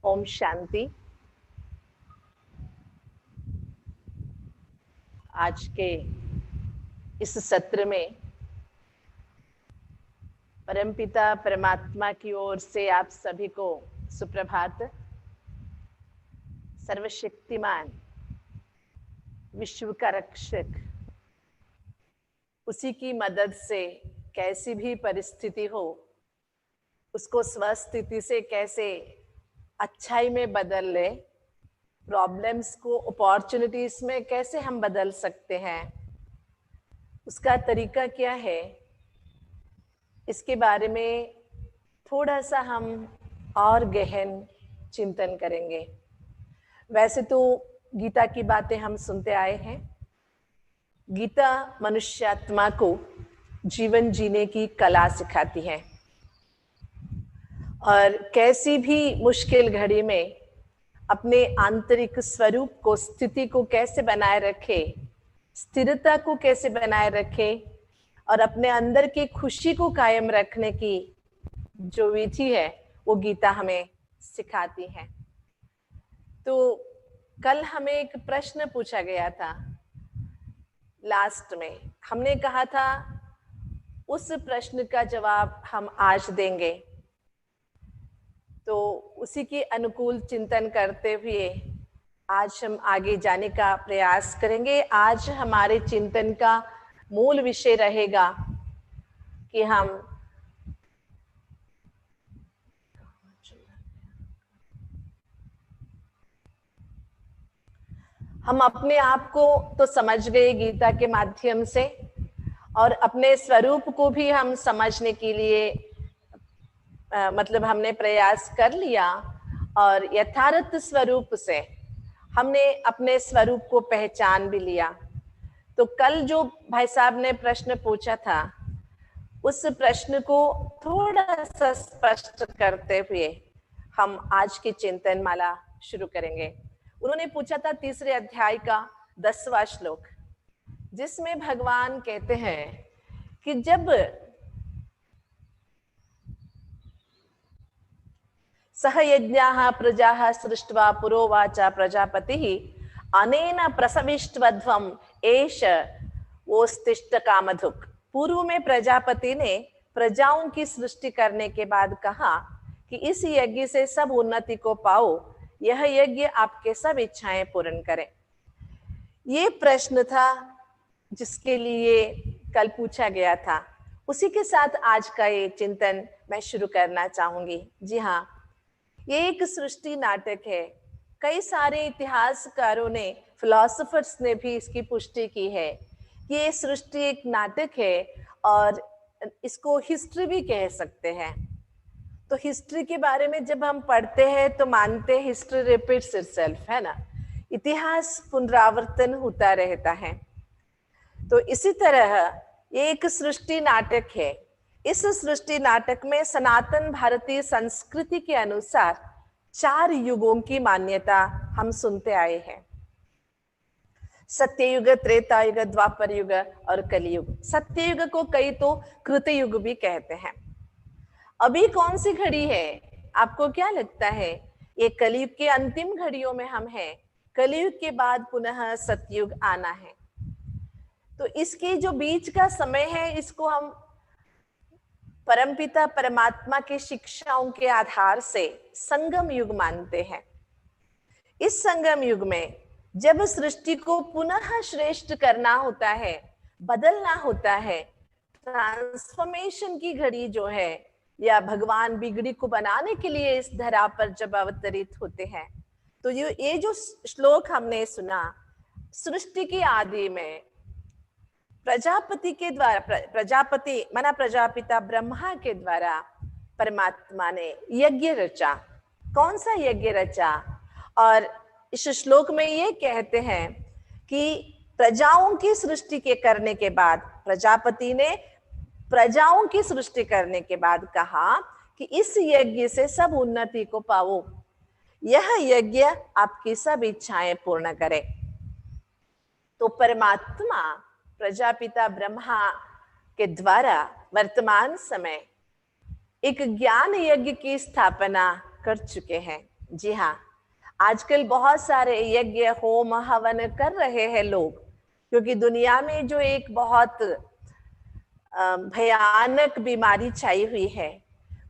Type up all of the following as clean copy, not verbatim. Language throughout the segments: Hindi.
ओम शांति। आज के इस सत्र में परमपिता परमात्मा की ओर से आप सभी को सुप्रभात। सर्वशक्तिमान विश्व का रक्षक, उसी की मदद से कैसी भी परिस्थिति हो उसको स्वस्थिति से कैसे अच्छाई में बदल ले, प्रॉब्लम्स को अपॉर्चुनिटीज में कैसे हम बदल सकते हैं, उसका तरीका क्या है, इसके बारे में थोड़ा सा हम और गहन चिंतन करेंगे। वैसे तो गीता की बातें हम सुनते आए हैं। गीता मनुष्यात्मा को जीवन जीने की कला सिखाती है और कैसी भी मुश्किल घड़ी में अपने आंतरिक स्वरूप को, स्थिति को कैसे बनाए रखे, स्थिरता को कैसे बनाए रखे और अपने अंदर की खुशी को कायम रखने की जो विधि है वो गीता हमें सिखाती है। तो कल हमें एक प्रश्न पूछा गया था। लास्ट में हमने कहा था उस प्रश्न का जवाब हम आज देंगे, तो उसी के अनुकूल चिंतन करते हुए आज हम आगे जाने का प्रयास करेंगे। आज हमारे चिंतन का मूल विषय रहेगा कि हम अपने आप को तो समझ गए गीता के माध्यम से और अपने स्वरूप को भी हम समझने के लिए मतलब हमने प्रयास कर लिया और यथार्थ स्वरूप से हमने अपने स्वरूप को पहचान भी लिया। तो कल जो भाई साहब ने प्रश्न पूछा था उस प्रश्न को थोड़ा सा स्पष्ट करते हुए हम आज की चिंतन माला शुरू करेंगे। उन्होंने पूछा था 3 अध्याय का 10वां श्लोक, जिसमें भगवान कहते हैं कि जब सह यज्ञाः प्रजाः सृष्ट्वा पुरोवाच प्रजापतिः अनेन प्रसविष्टवध्वम् एष वोस्तिष्ठ कामधुक्। पूर्व में प्रजापति ने प्रजाओं की सृष्टि करने के बाद कहा कि इस यज्ञ से सब उन्नति को पाओ, यह यज्ञ आपके सब इच्छाएं पूर्ण करे। ये प्रश्न था जिसके लिए कल पूछा गया था। उसी के साथ आज का ये चिंतन मैं शुरू करना चाहूंगी। जी हाँ, ये एक सृष्टि नाटक है। कई सारे इतिहासकारों ने, फिलोसोफर्स ने भी इसकी पुष्टि की है कि ये सृष्टि एक नाटक है और इसको हिस्ट्री भी कह सकते हैं। तो हिस्ट्री के बारे में जब हम पढ़ते हैं तो मानते हैं हिस्ट्री रिपीट्स इटसेल्फ, है ना, इतिहास पुनरावर्तन होता रहता है। तो इसी तरह ये एक सृष्टि नाटक है। इस सृष्टि नाटक में सनातन भारतीय संस्कृति के अनुसार 4 युगों की मान्यता हम सुनते आए हैं। सत्ययुग, त्रेता युग, द्वापर युग और कलियुग। सत्ययुग को कई तो कृतयुग भी कहते हैं। अभी कौन सी घड़ी है, आपको क्या लगता है? ये कलियुग के अंतिम घड़ियों में हम हैं। कलियुग के बाद पुनः सतयुग आना है। तो इसके जो बीच का समय है, इसको हम परमपिता परमात्मा के शिक्षाओं के आधार से संगम युग मानते हैं। इस संगम युग में जब सृष्टि को पुनः श्रेष्ठ करना होता है, बदलना होता है, ट्रांसफॉर्मेशन की घड़ी जो है, या भगवान बिगड़ी को बनाने के लिए इस धरा पर जब अवतरित होते हैं, तो ये जो श्लोक हमने सुना, सृष्टि की आदि में प्रजापति के द्वारा, प्रजापति माना प्रजापिता ब्रह्मा के द्वारा परमात्मा ने यज्ञ रचा। कौन सा यज्ञ रचा? और इस श्लोक में ये कहते हैं कि प्रजाओं की सृष्टि के करने के बाद, प्रजापति ने प्रजाओं की सृष्टि करने के बाद कहा कि इस यज्ञ से सब उन्नति को पाओ, यह यज्ञ आपकी सब इच्छाएं पूर्ण करे। तो परमात्मा प्रजापिता ब्रह्मा के द्वारा वर्तमान समय एक ज्ञान यज्ञ की स्थापना कर चुके हैं। जी हाँ, आजकल बहुत सारे यज्ञ होम हवन कर रहे हैं लोग, क्योंकि दुनिया में जो एक बहुत भयानक बीमारी छाई हुई है,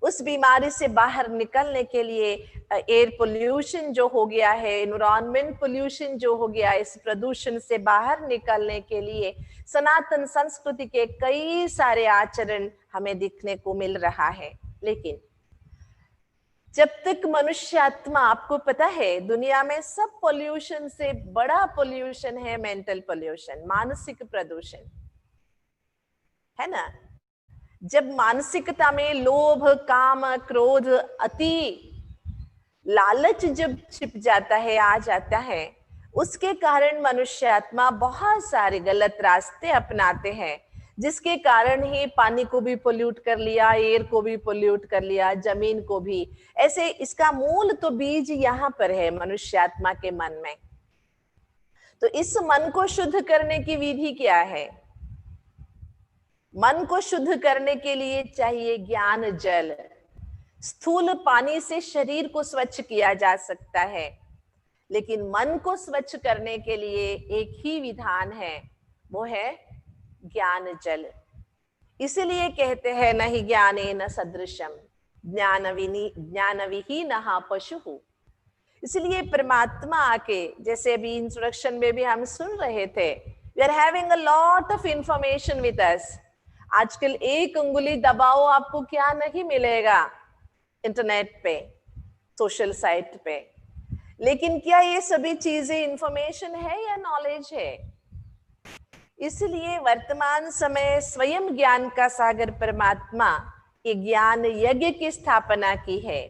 उस बीमारी से बाहर निकलने के लिए एयर पोल्यूशन जो हो गया है, एनवायरमेंट पोल्यूशन जो हो गया, इस प्रदूषण से बाहर निकलने के लिए सनातन संस्कृति के कई सारे आचरण हमें दिखने को मिल रहा है। लेकिन जब तक मनुष्य आत्मा, आपको पता है दुनिया में सब पोल्यूशन से बड़ा पोल्यूशन है मेंटल पोल्यूशन, मानसिक प्रदूषण, है ना। जब मानसिकता में लोभ, काम, क्रोध, अति लालच जब छिप जाता है, आ जाता है, उसके कारण मनुष्य आत्मा बहुत सारे गलत रास्ते अपनाते हैं, जिसके कारण ही पानी को भी पोल्यूट कर लिया, एयर को भी पोल्यूट कर लिया, जमीन को भी। ऐसे इसका मूल तो बीज यहाँ पर है मनुष्य आत्मा के मन में। तो इस मन को शुद्ध करने की विधि क्या है? मन को शुद्ध करने के लिए चाहिए ज्ञान जल। स्थूल पानी से शरीर को स्वच्छ किया जा सकता है, लेकिन मन को स्वच्छ करने के लिए एक ही विधान है, वो है ज्ञान जल। इसलिए कहते हैं नहीं ज्ञानेन सदृशम ज्ञान विहीनः पशुः। इसलिए परमात्मा आके, जैसे अभी इंट्रोडक्शन में भी हम सुन रहे थे, we are having a lot of information with us. आजकल एक उंगली दबाओ, आपको क्या नहीं मिलेगा इंटरनेट पे, सोशल साइट पे। लेकिन क्या ये सभी चीजें इंफॉर्मेशन है या नॉलेज है? इसलिए वर्तमान समय स्वयं ज्ञान का सागर परमात्मा के ज्ञान यज्ञ की स्थापना की है।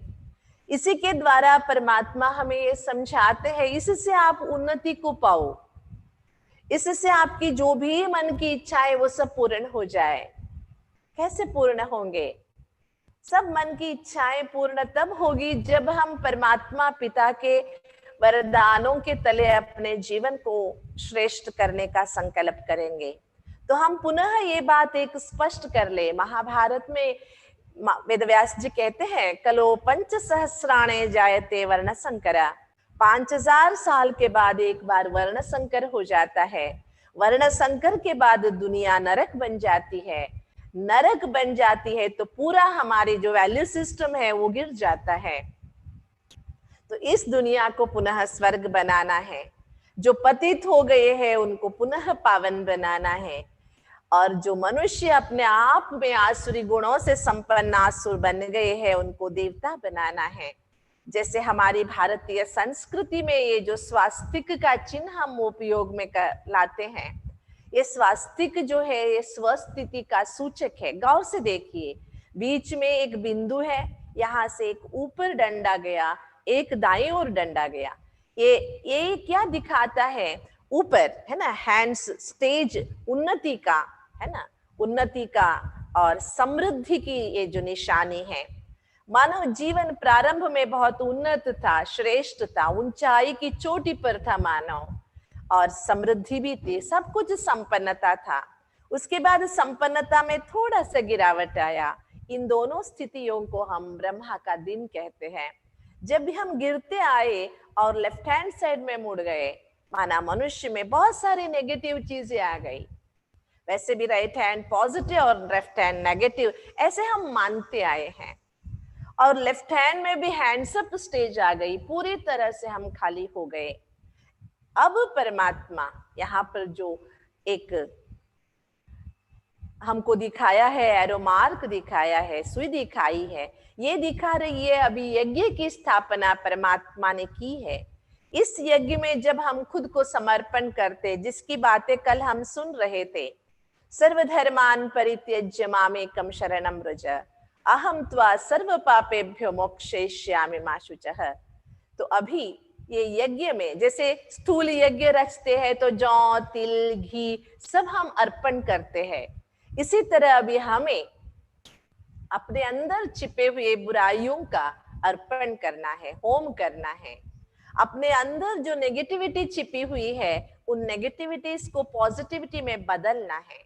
इसी के द्वारा परमात्मा हमें ये समझाते हैं, इससे आप उन्नति को पाओ, इससे आपकी जो भी मन की इच्छा है वो सब पूर्ण हो जाए। कैसे पूर्ण होंगे? सब मन की इच्छाएं पूर्ण तब होगी जब हम परमात्मा पिता के वरदानों के तले अपने जीवन को श्रेष्ठ करने का संकल्प करेंगे। तो हम पुनः ये बात एक स्पष्ट कर ले, महाभारत में वेदव्यास जी कहते हैं, कलो 5 सहस्राणे जायते वर्ण संकरा। 5000 साल के बाद एक बार वर्ण संकर हो जाता है। वर्ण संकर के बाद दुनिया नरक बन जाती है। नरक बन जाती है तो पूरा हमारे जो वैल्यू सिस्टम है वो गिर जाता है। तो इस दुनिया को पुनः स्वर्ग बनाना है। जो पतित हो गए हैं उनको पुनः पावन बनाना है, और जो मनुष्य अपने आप में आसुरी गुणों से संपन्न आसुर बन गए हैं उनको देवता बनाना है। जैसे हमारी भारतीय संस्कृति में ये जो स्वास्तिक का चिन्ह हम उपयोग में लाते हैं, ये स्वास्तिक जो है ये स्वस्थिति का सूचक है। गौर से देखिए, बीच में एक बिंदु है, यहाँ से एक ऊपर डंडा गया, एक दाएं ओर डंडा गया। ये क्या दिखाता है? ऊपर है ना, हैंड्स, स्टेज उन्नति का, है ना, उन्नति का और समृद्धि की ये जो निशानी है। मानव जीवन प्रारंभ में बहुत उन्नत था, श्रेष्ठ था, ऊंचाई की चोटी पर था मानव, और समृद्धि भी थी, सब कुछ संपन्नता था। उसके बाद संपन्नता में थोड़ा सा गिरावट आया। इन दोनों स्थितियों को हम ब्रह्मा का दिन कहते हैं। जब भी हम गिरते आए और लेफ्ट हैंड साइड में मुड़ गए, माना मनुष्य में बहुत सारी नेगेटिव चीजें आ गई। वैसे भी राइट हैंड पॉजिटिव और लेफ्ट हैंड नेगेटिव, ऐसे हम मानते आए हैं। और लेफ्ट हैंड में भी हैंड्सअप स्टेज आ गई, पूरी तरह से हम खाली हो गए। अब परमात्मा यहाँ पर जो एक हमको दिखाया है, एरो मार्क दिखाया है, सुई दिखाई है, ये दिखा रही है अभी यज्ञ की स्थापना परमात्मा ने की है। इस यज्ञ में जब हम खुद को समर्पण करते, जिसकी बातें कल हम सुन रहे थे, सर्वधर्मान परित्यज्य मामेकं शरणं व्रज अहम त्वा सर्व पापेभ्यो मोक्षयिष्यामि मा शुचः। तो अभी ये यज्ञ में जैसे स्थूल यज्ञ रचते हैं तो जौ, तिल, घी सब हम अर्पण करते हैं, इसी तरह अभी हमें अपने अंदर छिपे हुए बुराइयों का अर्पण करना है, होम करना है। अपने अंदर जो नेगेटिविटी छिपी हुई है उन नेगेटिविटीज को पॉजिटिविटी में बदलना है।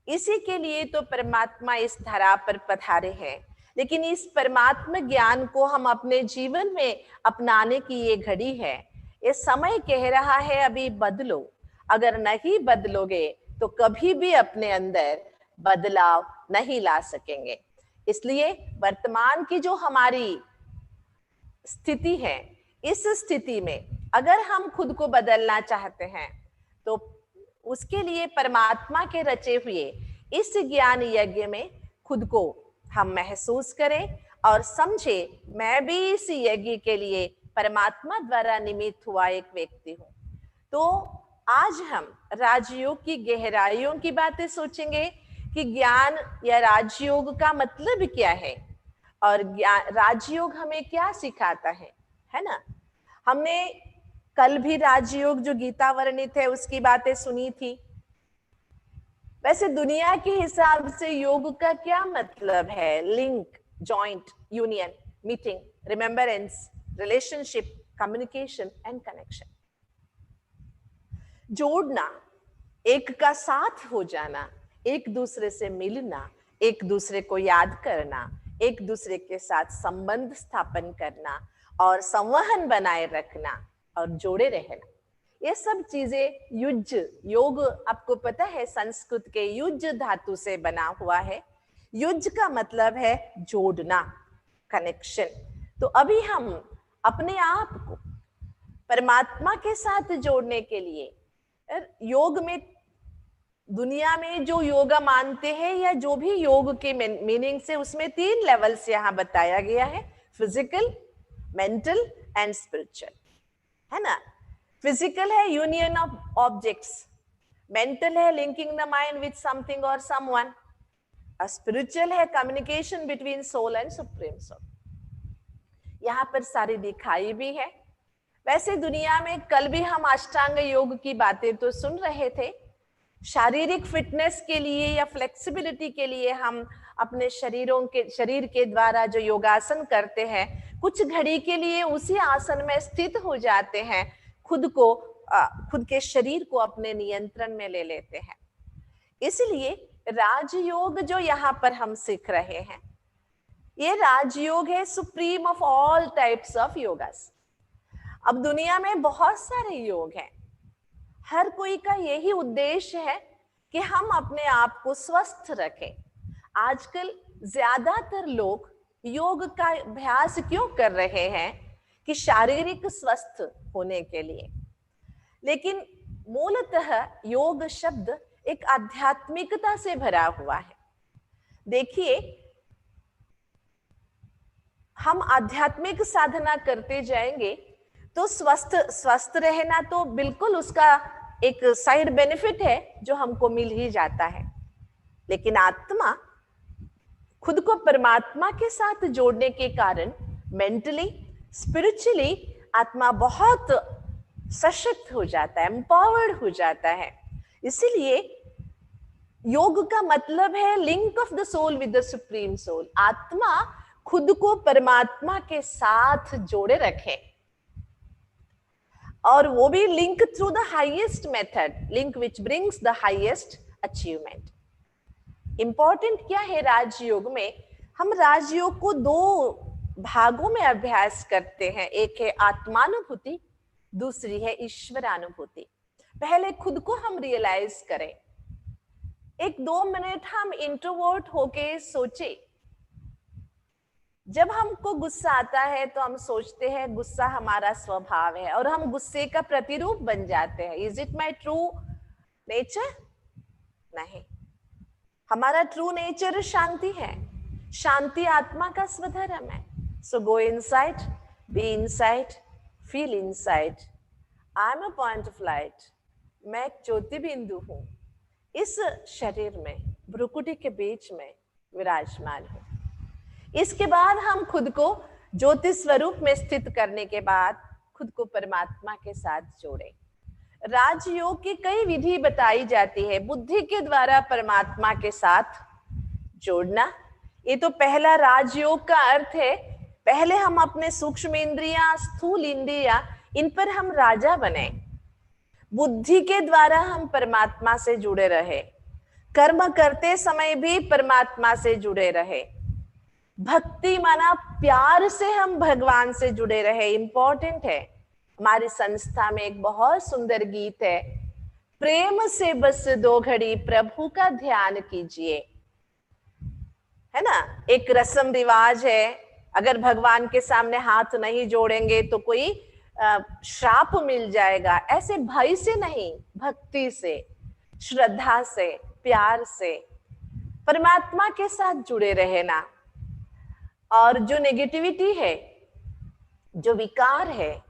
इसी के लिए तो परमात्मा इस धरा पर पधारे हैं। लेकिन इस परमात्मा ज्ञान को हम अपने जीवन में अपनाने की ये घड़ी है। ये समय कह रहा है अभी बदलो। अगर नहीं बदलोगे तो कभी भी अपने अंदर बदलाव नहीं ला सकेंगे। इसलिए वर्तमान की जो हमारी स्थिति है, इस स्थिति में अगर हम खुद को बदलना चाहते हैं तो उसके लिए परमात्मा के रचे हुए इस ज्ञान यज्ञ में खुद को हम महसूस करें और समझे, मैं भी इस यज्ञ के लिए परमात्मा द्वारा निमित्त हुआ एक व्यक्ति हूं। तो आज हम राजयोग की गहराइयों की बातें सोचेंगे कि ज्ञान या राजयोग का मतलब क्या है और राजयोग हमें क्या सिखाता है ना। हमने कल भी राजयोग जो गीता वर्णित है उसकी बातें सुनी थी। वैसे दुनिया के हिसाब से योग का क्या मतलब है? Link, joint, union, meeting, remembrance, relationship, communication and connection. जोड़ना, एक का साथ हो जाना, एक दूसरे से मिलना, एक दूसरे को याद करना, एक दूसरे के साथ संबंध स्थापन करना और संवहन बनाए रखना और जोड़े रहना, ये सब चीजें युज, योग आपको पता है संस्कृत के युज धातु से बना हुआ है। युज का मतलब है जोड़ना, कनेक्शन। तो अभी हम अपने आप को परमात्मा के साथ जोड़ने के लिए योग में, दुनिया में जो योगा मानते हैं या जो भी योग के मीनिंग से, उसमें 3 लेवल्स यहाँ बताया गया है, फिजिकल, मेंटल एंड स्पिरिचुअल, है ना। फिजिकल है यूनियन ऑफ ऑब्जेक्ट्स, मेंटल है linking the mind with something और समवन, और स्पिरिचुअल है communication between soul and supreme soul. यहाँ पर सारी दिखाई भी है। वैसे दुनिया में कल भी हम अष्टांग योग की बातें तो सुन रहे थे। शारीरिक फिटनेस के लिए या फ्लेक्सिबिलिटी के लिए हम अपने शरीर के द्वारा जो योगासन करते हैं, कुछ घड़ी के लिए उसी आसन में स्थित हो जाते हैं, खुद के शरीर को अपने नियंत्रण में ले लेते हैं। इसलिए राजयोग जो यहाँ पर हम सीख रहे हैं, ये राजयोग है supreme of all types of yogas. अब दुनिया में बहुत सारे योग हैं, हर कोई का यही उद्देश्य है कि हम अपने आप को स्वस्थ रखें। आजकल ज्यादातर लोग योग का अभ्यास क्यों कर रहे हैं? कि शारीरिक स्वस्थ होने के लिए। लेकिन मूलतः योग शब्द एक आध्यात्मिकता से भरा हुआ है। देखिए, हम आध्यात्मिक साधना करते जाएंगे तो स्वस्थ रहना तो बिल्कुल उसका एक साइड बेनिफिट है जो हमको मिल ही जाता है। लेकिन आत्मा खुद को परमात्मा के साथ जोड़ने के कारण मेंटली, स्पिरिचुअली आत्मा बहुत सशक्त हो जाता है, एम्पावर्ड हो जाता है। इसीलिए योग का मतलब है link of the soul with the supreme soul. आत्मा खुद को परमात्मा के साथ जोड़े रखे, और वो भी link through the highest method, link which brings the highest achievement. Important क्या है राजयोग में? हम राजयोग को 2 भागों में अभ्यास करते हैं। एक है आत्मानुभूति, दूसरी है ईश्वरानुभूति। पहले खुद को हम रियलाइज करें। 1-2 मिनट हम इंट्रोवर्ट होके सोचे। जब हमको गुस्सा आता है तो हम सोचते हैं गुस्सा हमारा स्वभाव है और हम गुस्से का प्रतिरूप बन जाते हैं। Is it my true nature? नहीं, हमारा ट्रू नेचर शांति है। शांति आत्मा का स्वधर्म है। So go inside, be inside, feel inside. I am a point of light. मैं एक ज्योति बिंदु हूं, इस शरीर में भ्रुकुटी के बीच में विराजमान हूं। इसके बाद हम खुद को ज्योति स्वरूप में स्थित करने के बाद खुद को परमात्मा के साथ जोड़े। राजयोग की कई विधि बताई जाती है बुद्धि के द्वारा परमात्मा के साथ जोड़ना। ये तो पहला राजयोग का अर्थ है। पहले हम अपने सूक्ष्म इंद्रियां, स्थूल इंद्रियां, इन पर हम राजा बने। बुद्धि के द्वारा हम परमात्मा से जुड़े रहे, कर्म करते समय भी परमात्मा से जुड़े रहे। भक्ति माना प्यार से हम भगवान से जुड़े रहे, इंपॉर्टेंट है। हमारी संस्था में एक बहुत सुंदर गीत है, प्रेम से बस 2 घड़ी प्रभु का ध्यान कीजिए, है ना। एक रस्म रिवाज है, अगर भगवान के सामने हाथ नहीं जोड़ेंगे तो कोई श्राप मिल जाएगा। ऐसे भय से नहीं, भक्ति से, श्रद्धा से, प्यार से परमात्मा के साथ जुड़े रहे ना। और जो नेगेटिविटी है, जो विकार है,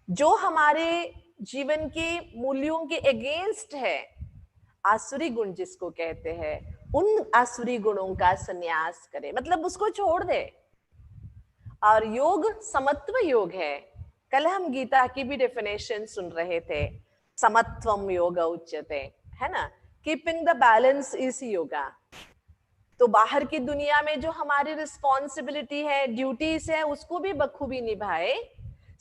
जो हमारे जीवन के मूल्यों के अगेंस्ट है, आसुरी गुण जिसको कहते हैं, उन आसुरी गुणों का संन्यास करे, मतलब उसको छोड़ दे। और योग समत्व योग है। कल हम गीता की भी डेफिनेशन सुन रहे थे, समत्वम योग उच्यते, है ना। Keeping the balance is yoga. तो बाहर की दुनिया में जो हमारी रिस्पॉन्सिबिलिटी है, ड्यूटीज है, उसको भी बखूबी निभाए,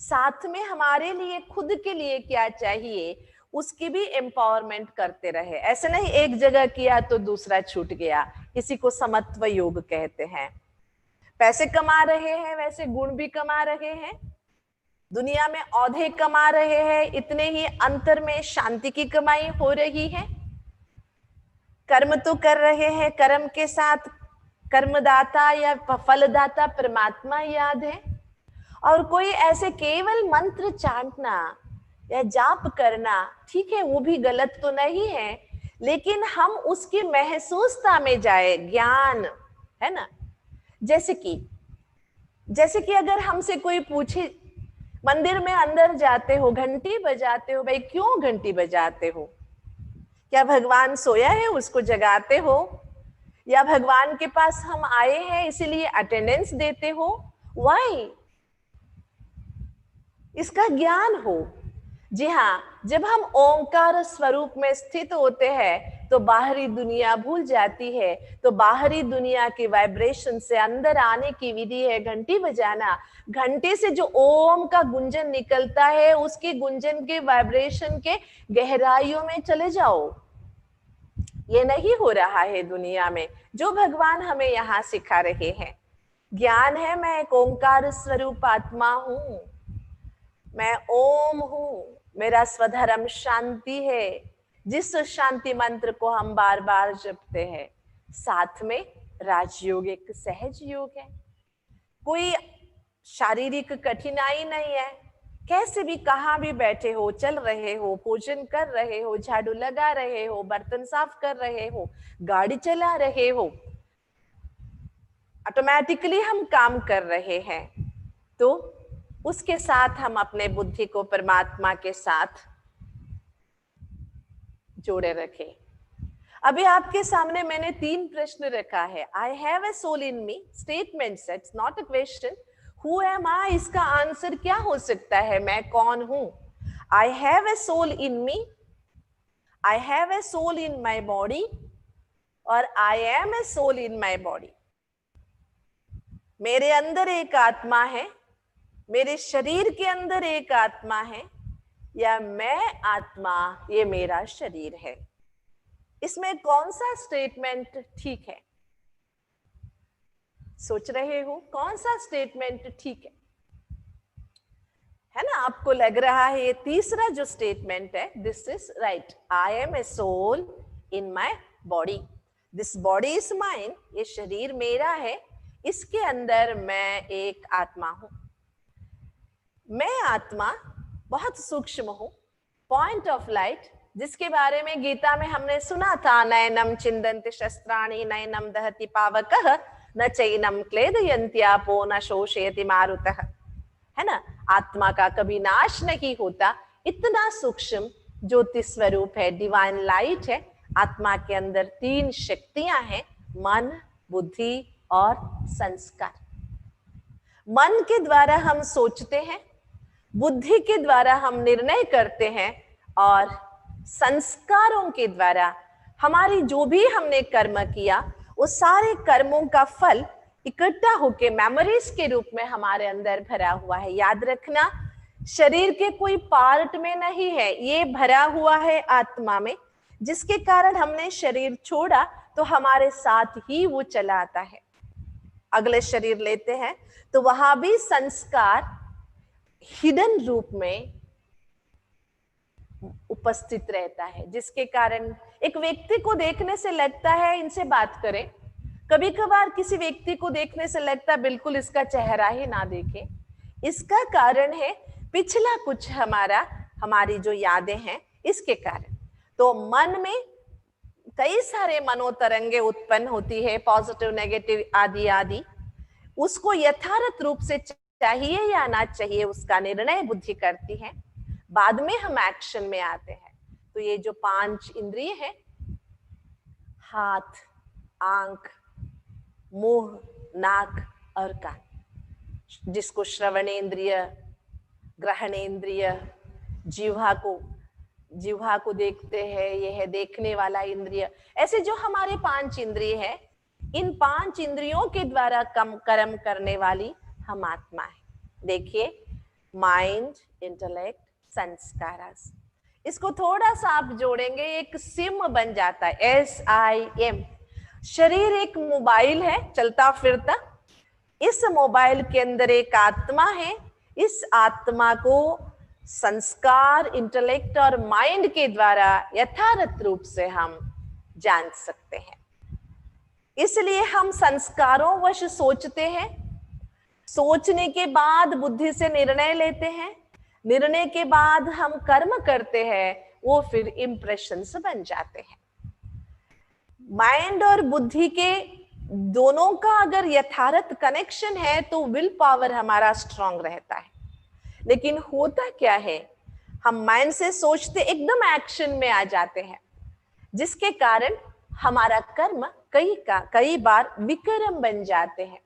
साथ में हमारे लिए खुद के लिए क्या चाहिए उसकी भी एम्पावरमेंट करते रहे। ऐसे नहीं एक जगह किया तो दूसरा छूट गया, इसी को समत्व योग कहते हैं। पैसे कमा रहे हैं वैसे गुण भी कमा रहे हैं, दुनिया में औधे कमा रहे हैं, इतने ही अंतर में शांति की कमाई हो रही है। कर्म तो कर रहे हैं, कर्म के साथ कर्मदाता या फलदाता परमात्मा याद है। और कोई ऐसे केवल मंत्र चांटना या जाप करना, ठीक है वो भी गलत तो नहीं है, लेकिन हम उसकी महसूसता में जाए, ज्ञान, है ना। जैसे कि अगर हमसे कोई पूछे, मंदिर में अंदर जाते हो, घंटी बजाते हो, भाई क्यों घंटी बजाते हो? क्या भगवान सोया है उसको जगाते हो, या भगवान के पास हम आए हैं इसीलिए अटेंडेंस देते हो? व्हाई? इसका ज्ञान हो। जी हाँ, जब हम ओंकार स्वरूप में स्थित होते हैं तो बाहरी दुनिया भूल जाती है। तो बाहरी दुनिया के वाइब्रेशन से अंदर आने की विधि है घंटी बजाना। घंटे से जो ओम का गुंजन निकलता है, उसके गुंजन के वाइब्रेशन के गहराइयों में चले जाओ। ये नहीं हो रहा है दुनिया में, जो भगवान हमें यहाँ सिखा रहे हैं। ज्ञान है, मैं एक ओंकार स्वरूप आत्मा हूं, मैं ओम हूं, मेरा स्वधर्म शांति है, जिस शांति मंत्र को हम बार बार जपते हैं। साथ में राजयोग एक सहज योग है, कोई शारीरिक कठिनाई नहीं है। कैसे भी कहाँ भी बैठे हो, चल रहे हो, भोजन कर रहे हो, झाड़ू लगा रहे हो, बर्तन साफ कर रहे हो, गाड़ी चला रहे हो, ऑटोमेटिकली हम काम कर रहे हैं। तो उसके साथ हम अपने बुद्धि को परमात्मा के साथ जोड़े रखें। अभी आपके सामने मैंने 3 प्रश्न रखा है। I have a soul in me, statement sets, not a question. Who am I, इसका आंसर क्या हो सकता है? मैं कौन हूं? I have a soul in me, I have a soul in my body, और I am a soul in my body. मेरे अंदर एक आत्मा है, मेरे शरीर के अंदर एक आत्मा है, या मैं आत्मा, ये मेरा शरीर है। इसमें कौन सा स्टेटमेंट ठीक है? सोच रहे हो कौन सा स्टेटमेंट ठीक है ना? आपको लग रहा है ये तीसरा जो स्टेटमेंट है, this is right. I am a soul in my body, this body is mine, ये शरीर मेरा है, इसके अंदर मैं एक आत्मा हूं। मैं आत्मा बहुत सूक्ष्म हूं, पॉइंट ऑफ लाइट, जिसके बारे में गीता में हमने सुना था, नयनम चिंदन्ति शस्त्राणि नयनम दहति पावकः न चैनम क्लेदयन्त्यापो न शोषयति मारुतः, है ना। आत्मा का कभी नाश नहीं होता, इतना सूक्ष्म ज्योति स्वरूप है, डिवाइन लाइट है। आत्मा के अंदर 3 शक्तियां हैं, मन, बुद्धि और संस्कार। मन के द्वारा हम सोचते हैं, बुद्धि के द्वारा हम निर्णय करते हैं, और संस्कारों के द्वारा हमारी जो भी हमने कर्म किया, वो सारे कर्मों का फल इकट्ठा होके मेमोरीज के रूप में हमारे अंदर भरा हुआ है। याद रखना, शरीर के कोई पार्ट में नहीं है, ये भरा हुआ है आत्मा में, जिसके कारण हमने शरीर छोड़ा तो हमारे साथ ही वो चला आता है। अगले शरीर लेते हैं तो वहां भी संस्कार हिडन रूप में उपस्थित रहता है, जिसके कारण एक व्यक्ति को देखने से लगता है इनसे बात करें, कभी कभार किसी व्यक्ति को देखने से लगता है बिल्कुल इसका चेहरा ही ना देखें। इसका कारण है पिछला कुछ हमारी जो यादें हैं, इसके कारण। तो मन में कई सारे मनोतरंगे उत्पन्न होती है, पॉजिटिव नेगेटिव आदि आदि। उसको यथार्थ रूप से चाहिए या ना चाहिए उसका निर्णय बुद्धि करती है। बाद में हम एक्शन में आते हैं। तो ये जो 5 इंद्रिय है, हाथ, आंख, मुंह, नाक और कान, जिसको श्रवणेंद्रिय, ग्रहणेंद्रिय, जिह्वा को देखते हैं, यह है देखने वाला इंद्रिय। ऐसे जो हमारे 5 इंद्रिय है, इन 5 इंद्रियों के द्वारा कर्म करने वाली हम आत्मा है। देखिए, माइंड, इंटेलेक्ट, संस्कारास, इसको थोड़ा सा आप जोड़ेंगे, एक सिम बन जाता है, SIM। शरीर एक मोबाइल है चलता फिरता, इस मोबाइल के अंदर एक आत्मा है। इस आत्मा को संस्कार, इंटेलेक्ट और माइंड के द्वारा यथार्थ रूप से हम जान सकते हैं। इसलिए हम संस्कारों वश सोचते हैं, सोचने के बाद बुद्धि से निर्णय लेते हैं, निर्णय के बाद हम कर्म करते हैं, वो फिर इंप्रेशंस बन जाते हैं। माइंड और बुद्धि के दोनों का अगर यथार्थ कनेक्शन है तो विल पावर हमारा स्ट्रांग रहता है। लेकिन होता क्या है, हम माइंड से सोचते एकदम एक्शन में आ जाते हैं, जिसके कारण हमारा कर्म कई बार विकर्म बन जाते हैं।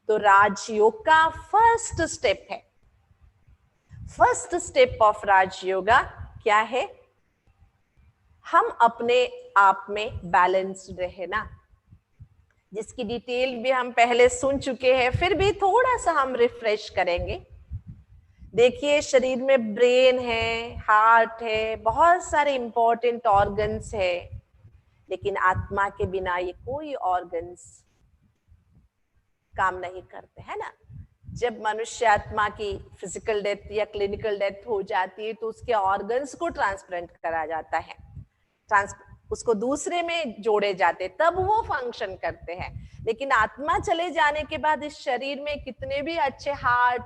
तो राजयोग का फर्स्ट स्टेप है, फर्स्ट स्टेप ऑफ राजयोगा क्या है? हम अपने आप में बैलेंस्ड रहना, जिसकी डिटेल भी हम पहले सुन चुके हैं, फिर भी थोड़ा सा हम रिफ्रेश करेंगे। देखिए, शरीर में ब्रेन है, हार्ट है, बहुत सारे इंपॉर्टेंट ऑर्गन्स है, लेकिन आत्मा के बिना ये कोई ऑर्गन्स काम नहीं करते, है ना। जब मनुष्य आत्मा की फिजिकल डेथ या क्लिनिकल डेथ हो जाती है तो उसके ऑर्गन्स को ट्रांसप्लांट करा जाता है, उसको दूसरे में जोड़े जाते, तब वो फंक्शन करते हैं। लेकिन आत्मा चले जाने के बाद इस शरीर में कितने भी अच्छे हार्ट,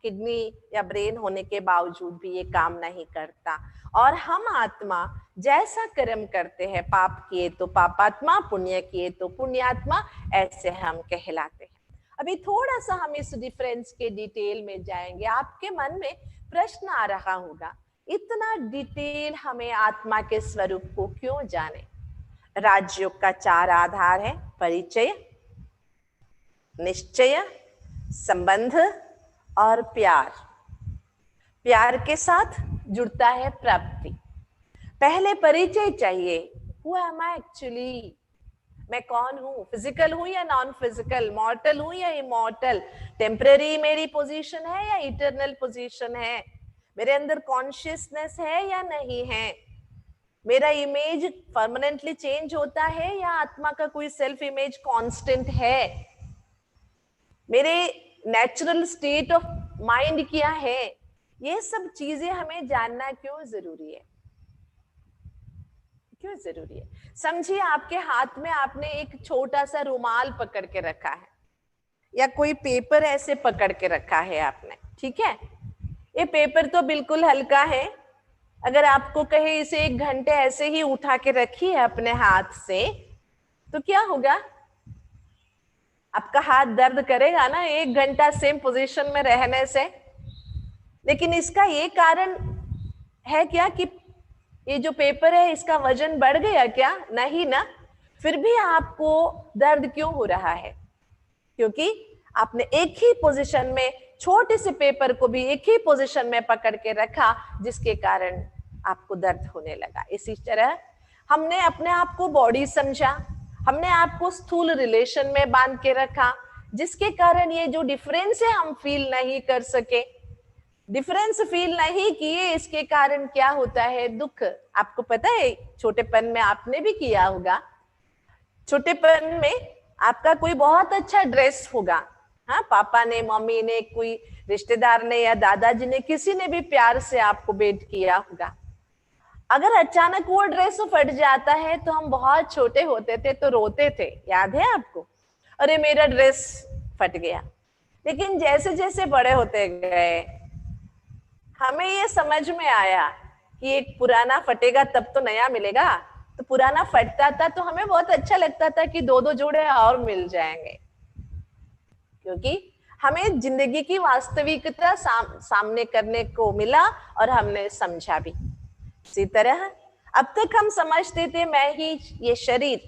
किडनी या ब्रेन होने के बावजूद भी ये काम नहीं करता। और हम आत्मा जैसा कर्म करते हैं, पाप किए तो पापात्मा, पुण्य किए तो पुण्यात्मा, ऐसे हम कहलाते हैं। अभी थोड़ा सा हम इस डिफरेंस के डिटेल में जाएंगे। आपके मन में प्रश्न आ रहा होगा, इतना डिटेल हमें आत्मा के स्वरूप को क्यों जाने? राजयोग का 4 आधार है, परिचय, निश्चय, संबंध और प्यार। प्यार के साथ जुड़ता है प्राप्ति। पहले परिचय चाहिए, हु एम आई एक्चुअली, मैं कौन हूं, फिजिकल हूं या नॉन फिजिकल, मॉर्टल हूं या इमॉर्टल, टेम्पररी मेरी पोजीशन है या इटर्नल पोजीशन है, मेरे अंदर कॉन्शियसनेस है या नहीं है, मेरा इमेज परमानेंटली चेंज होता है या आत्मा का कोई सेल्फ इमेज कांस्टेंट है, मेरे नेचुरल स्टेट ऑफ माइंड क्या है। ये सब चीजें हमें जानना क्यों जरूरी है? क्यों जरूरी है? समझिए, आपके हाथ में आपने एक छोटा सा रुमाल पकड़ के रखा है या कोई पेपर ऐसे पकड़ के रखा है आपने, ठीक है। ये पेपर तो बिल्कुल हल्का है, अगर आपको कहे इसे 1 घंटे ऐसे ही उठा के रखिए अपने हाथ से, तो क्या होगा? आपका हाथ दर्द करेगा ना 1 घंटा सेम पोजीशन में रहने से। लेकिन इसका ये कारण है क्या कि ये जो पेपर है इसका वजन बढ़ गया क्या? नहीं ना। फिर भी आपको दर्द क्यों हो रहा है? क्योंकि आपने एक ही पोजीशन में, छोटे से पेपर को भी एक ही पोजीशन में पकड़ के रखा, जिसके कारण आपको दर्द होने लगा। इसी तरह हमने अपने आप को बॉडी समझा, हमने आपको स्थूल रिलेशन में बांध के रखा, जिसके कारण ये जो डिफरेंस है हम फील नहीं कर सके। डिफरेंस फील नहीं किए, इसके कारण क्या होता है? दुख। आपको पता है, छोटेपन में आपने भी किया होगा, छोटेपन में आपका कोई बहुत अच्छा ड्रेस होगा, हाँ, पापा ने, मम्मी ने, कोई रिश्तेदार ने या दादाजी ने, किसी ने भी प्यार से आपको भेंट किया होगा। अगर अचानक वो ड्रेस फट जाता है, तो हम बहुत छोटे होते थे तो रोते थे, याद है आपको? अरे मेरा ड्रेस फट गया। लेकिन जैसे जैसे बड़े होते गए, हमें ये समझ में आया कि एक पुराना फटेगा तब तो नया मिलेगा। तो पुराना फटता था तो हमें बहुत अच्छा लगता था कि दो दो जोड़े और मिल जाएंगे, क्योंकि हमें जिंदगी की वास्तविकता सामने करने को मिला और हमने समझा भी। इसी तरह अब तक हम समझते थे मैं ही ये शरीर,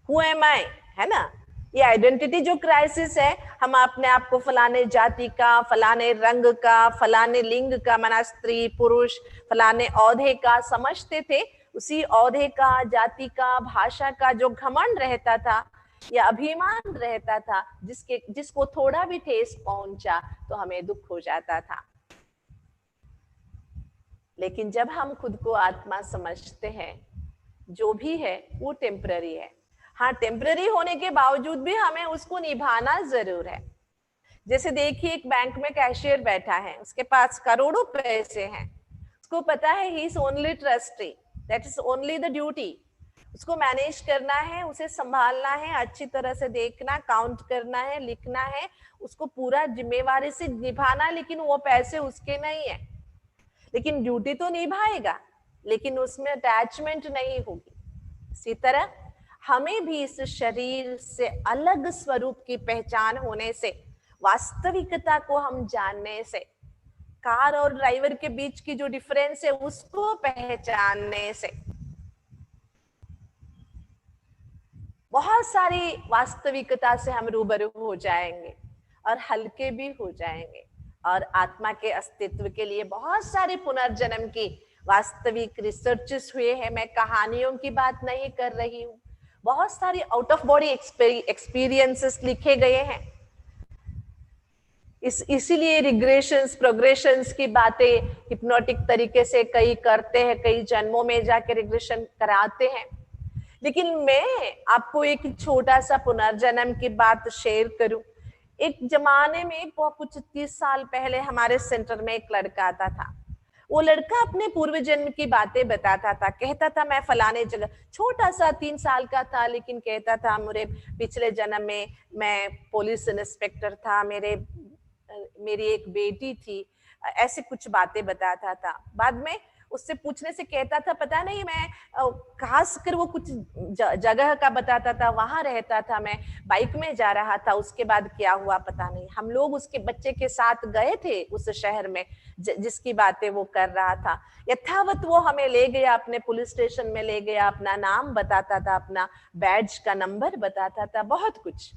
हु एम आई, है ना? ये आइडेंटिटी जो क्राइसिस है, हम अपने आप को फलाने जाति का, फलाने रंग का, फलाने लिंग का, माना स्त्री पुरुष, फलाने औहदे का समझते थे। उसी औहदे का, जाति का, भाषा का जो घमंड रहता था या अभिमान रहता था, जिसको थोड़ा भी ठेस पहुंचा तो हमें दुख हो जाता था। लेकिन जब हम खुद को आत्मा समझते हैं, जो भी है वो टेम्पररी है। हाँ, टेम्पररी होने के बावजूद भी हमें उसको निभाना जरूर है। जैसे देखिए, एक बैंक में कैशियर बैठा है, उसके पास करोड़ों पैसे हैं, उसको पता है he is only trustee, that is only the duty. उसको मैनेज करना है, उसे संभालना है, अच्छी तरह से देखना, काउंट करना है, लिखना है, उसको पूरा जिम्मेवारी से निभाना। लेकिन वो पैसे उसके नहीं है, लेकिन ड्यूटी तो निभाएगा, लेकिन उसमें अटैचमेंट नहीं होगी। इसी तरह हमें भी इस शरीर से अलग स्वरूप की पहचान होने से, वास्तविकता को हम जानने से, कार और ड्राइवर के बीच की जो डिफरेंस है उसको पहचानने से बहुत सारी वास्तविकता से हम रूबरू हो जाएंगे और हल्के भी हो जाएंगे। और आत्मा के अस्तित्व के लिए बहुत सारे पुनर्जन्म की वास्तविक रिसर्चेस हुए हैं। मैं कहानियों की बात नहीं कर रही हूँ, बहुत सारी आउट ऑफ बॉडी एक्सपीरियंसेस लिखे गए हैं। इसीलिए रिग्रेशंस, प्रोग्रेशंस की बातें हिप्नोटिक तरीके से कई करते हैं, कई जन्मों में जाके रिग्रेशन कराते हैं। लेकिन मैं आपको एक छोटा सा पुनर्जन्म की बात शेयर करूं। एक जमाने में कुछ 30 साल पहले हमारे सेंटर में एक लड़का आता था। वो लड़का अपने पूर्व जन्म की बातें बताता था, कहता था मैं फलाने जगह, छोटा सा 3 साल का था, लेकिन कहता था मेरे पिछले जन्म में मैं पुलिस इंस्पेक्टर था, मेरी एक बेटी थी, ऐसे कुछ बातें बताता था। बाद में उससे पूछने से कहता था पता नहीं मैं खास कर वो कुछ जगह का बताता था, वहां रहता था, मैं बाइक में जा रहा था, उसके बाद क्या हुआ पता नहीं। हम लोग उसके बच्चे के साथ गए थे उस शहर में जिसकी बातें वो कर रहा था। यथावत वो हमें ले गया, अपने पुलिस स्टेशन में ले गया, अपना नाम बताता था, अपना बैज का नंबर बताता था, बहुत कुछ।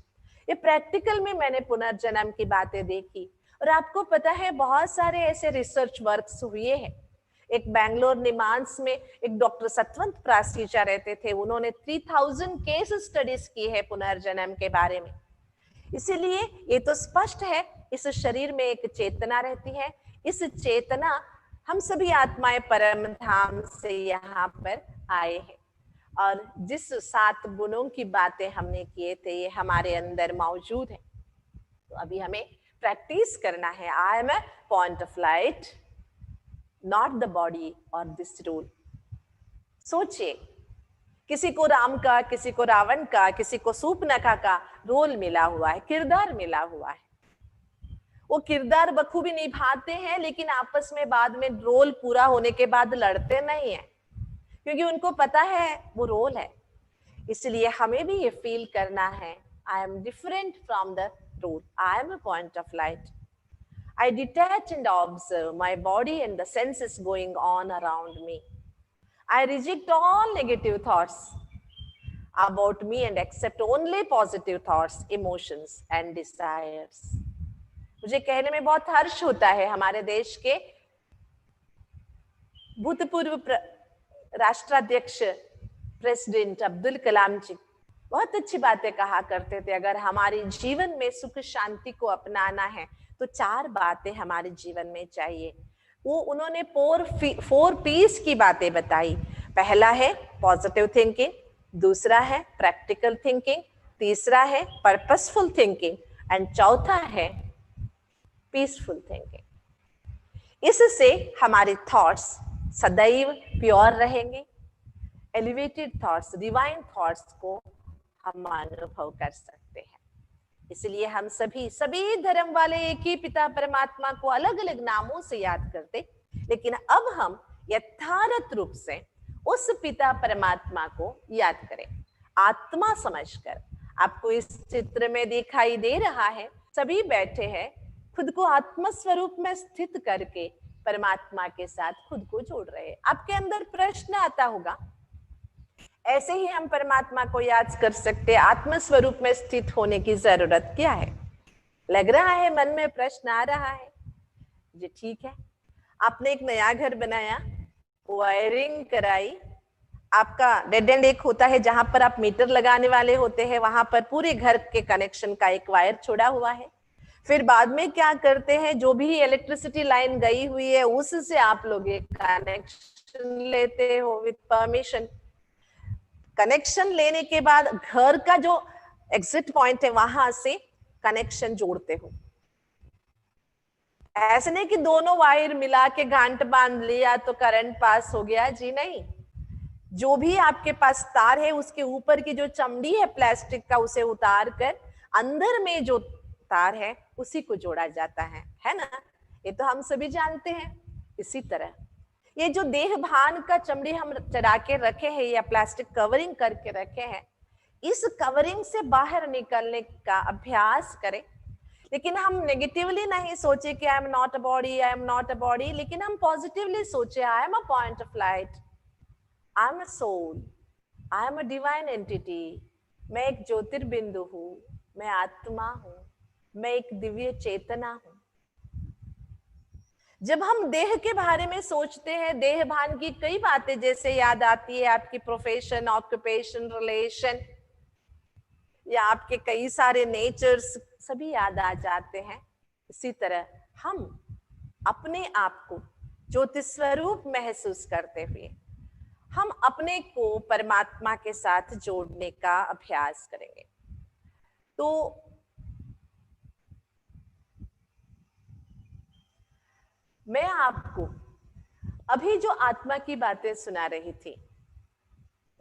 ये प्रैक्टिकल में मैंने पुनर्जन्म की बातें देखी। और आपको पता है बहुत सारे ऐसे रिसर्च वर्क्स हुए हैं। एक बैंगलोर निमांस में एक डॉक्टर सतवंत प्रासीजा रहते थे, उन्होंने 3000 केस स्टडीज की है पुनर्जन्म के बारे में। इसीलिए ये तो स्पष्ट है, इस शरीर में एक चेतना रहती है। इस चेतना, हम सभी आत्माएं परम धाम से यहाँ पर आए हैं, और जिस 7 गुणों की बातें हमने किए थे ये हमारे अंदर मौजूद है। तो अभी हमें प्रैक्टिस करना है। I am a point of light, not the body और दिस रोल। सोचिए, किसी को राम का, किसी को रावण का, किसी को सूर्पनखा का रोल मिला हुआ है, किरदार मिला हुआ है। वो किरदार बखूबी निभाते हैं, लेकिन आपस में बाद में रोल पूरा होने के बाद लड़ते नहीं है, क्योंकि उनको पता है वो रोल है। इसलिए हमें भी ये फील करना है, I am different from the role, I am a point of light. I detach and observe my body and the senses going on around me. I reject all negative thoughts about me and accept only positive thoughts, emotions and desires. मुझे कहने में बहुत हर्ष होता है, हमारे देश के भूतपूर्व राष्ट्राध्यक्ष प्रेसिडेंट अब्दुल कलाम जी बहुत अच्छी बातें कहा करते थे। अगर हमारे जीवन में सुख शांति को अपनाना है तो 4 बातें हमारे जीवन में चाहिए। वो उन्होंने 4 पीस की बातें बताई। पहला है पॉजिटिव थिंकिंग, दूसरा है प्रैक्टिकल थिंकिंग, तीसरा है पर्पसफुल थिंकिंग एंड चौथा है पीसफुल थिंकिंग। इससे हमारे थॉट्स सदैव प्योर रहेंगे, एलिवेटेड थॉट्स, डिवाइन थॉट्स को हम अनुभव कर सकते हैं। इसलिए हम सभी धर्म वाले एक ही पिता परमात्मा को अलग अलग नामों से याद करते, लेकिन अब हम यथार्थ रूप से उस पिता परमात्मा को याद करें आत्मा समझकर। आपको इस चित्र में दिखाई दे रहा है, सभी बैठे हैं, खुद को आत्म स्वरूप में स्थित करके परमात्मा के साथ खुद को जोड़ रहे हैं। आपके अंदर प्रश्न आता होगा, ऐसे ही हम परमात्मा को याद कर सकते, आत्म स्वरूप में स्थित होने की जरूरत क्या है? लग रहा है मन में प्रश्न आ रहा है जी, ठीक है। आपने एक नया घर बनाया, वायरिंग कराई, आपका डेड एंड एक होता है जहां पर आप मीटर लगाने वाले होते हैं, वहां पर पूरे घर के कनेक्शन का एक वायर छोड़ा हुआ है। फिर बाद में क्या करते हैं, जो भी इलेक्ट्रिसिटी लाइन गई हुई है उससे आप लोग एक कनेक्शन लेते हो विद परमिशन। कनेक्शन लेने के बाद घर का जो एग्जिट पॉइंट है वहां से कनेक्शन जोड़ते हो। ऐसे नहीं कि दोनों वायर मिला के गांठ बांध लिया तो करंट पास हो गया, जी नहीं। जो भी आपके पास तार है उसके ऊपर की जो चमड़ी है प्लास्टिक का, उसे उतार कर अंदर में जो तार है उसी को जोड़ा जाता है ना? ये तो हम सभी जानते हैं। इसी तरह ये जो देह भान का चमड़ी हम चढ़ा के रखे हैं या प्लास्टिक कवरिंग करके रखे हैं, इस कवरिंग से बाहर निकलने का अभ्यास करें। लेकिन हम नेगेटिवली नहीं सोचे कि I am not a body, I am not a body, लेकिन हम पॉजिटिवली सोचे I am a point of light, I am a soul, I am a divine entity, मैं एक ज्योतिर्बिंदु हूं, मैं आत्मा हूं, मैं एक दिव्य चेतना हूं। जब हम देह के बारे में सोचते हैं, देह भान की कई बातें जैसे याद आती है, आपकी प्रोफेशन, ऑक्यूपेशन, रिलेशन या आपके कई सारे नेचर्स सभी याद आ जाते हैं। इसी तरह हम अपने आप को ज्योति स्वरूप महसूस करते हुए हम अपने को परमात्मा के साथ जोड़ने का अभ्यास करेंगे। तो मैं आपको अभी जो आत्मा की बातें सुना रही थी,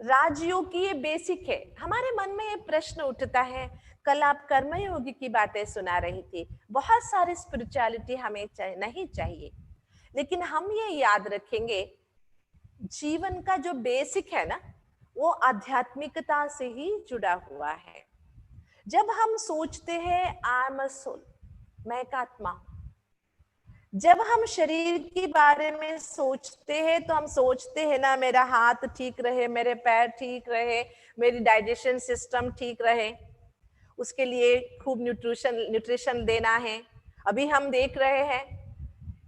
राजयोग की ये बेसिक है। हमारे मन में ये प्रश्न उठता है, कल आप कर्मयोगी की बातें सुना रही थी, बहुत सारी स्पिरिचुअलिटी हमें नहीं चाहिए, लेकिन हम ये याद रखेंगे जीवन का जो बेसिक है ना, वो आध्यात्मिकता से ही जुड़ा हुआ है। जब हम सोचते हैं आई एम अ सोल, मैं एक आत्मा हूं, जब हम शरीर के बारे में सोचते हैं तो हम सोचते हैं ना मेरा हाथ ठीक रहे, मेरे पैर ठीक रहे, मेरी डाइजेशन सिस्टम ठीक रहे, उसके लिए खूब न्यूट्रिशन देना है। अभी हम देख रहे हैं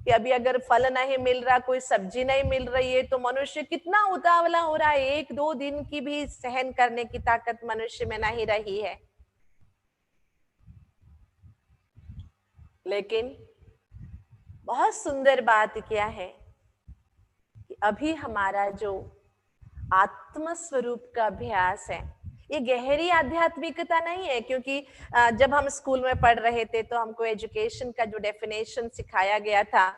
कि अभी अगर फल नहीं मिल रहा, कोई सब्जी नहीं मिल रही है तो मनुष्य कितना उतावला हो रहा है, 1-2 दिन की भी सहन करने की ताकत मनुष्य में नहीं रही है। लेकिन बहुत सुंदर बात क्या है कि अभी हमारा जो आत्म स्वरूप का अभ्यास है, ये गहरी आध्यात्मिकता नहीं है, क्योंकि जब हम स्कूल में पढ़ रहे थे तो हमको एजुकेशन का जो डेफिनेशन सिखाया गया था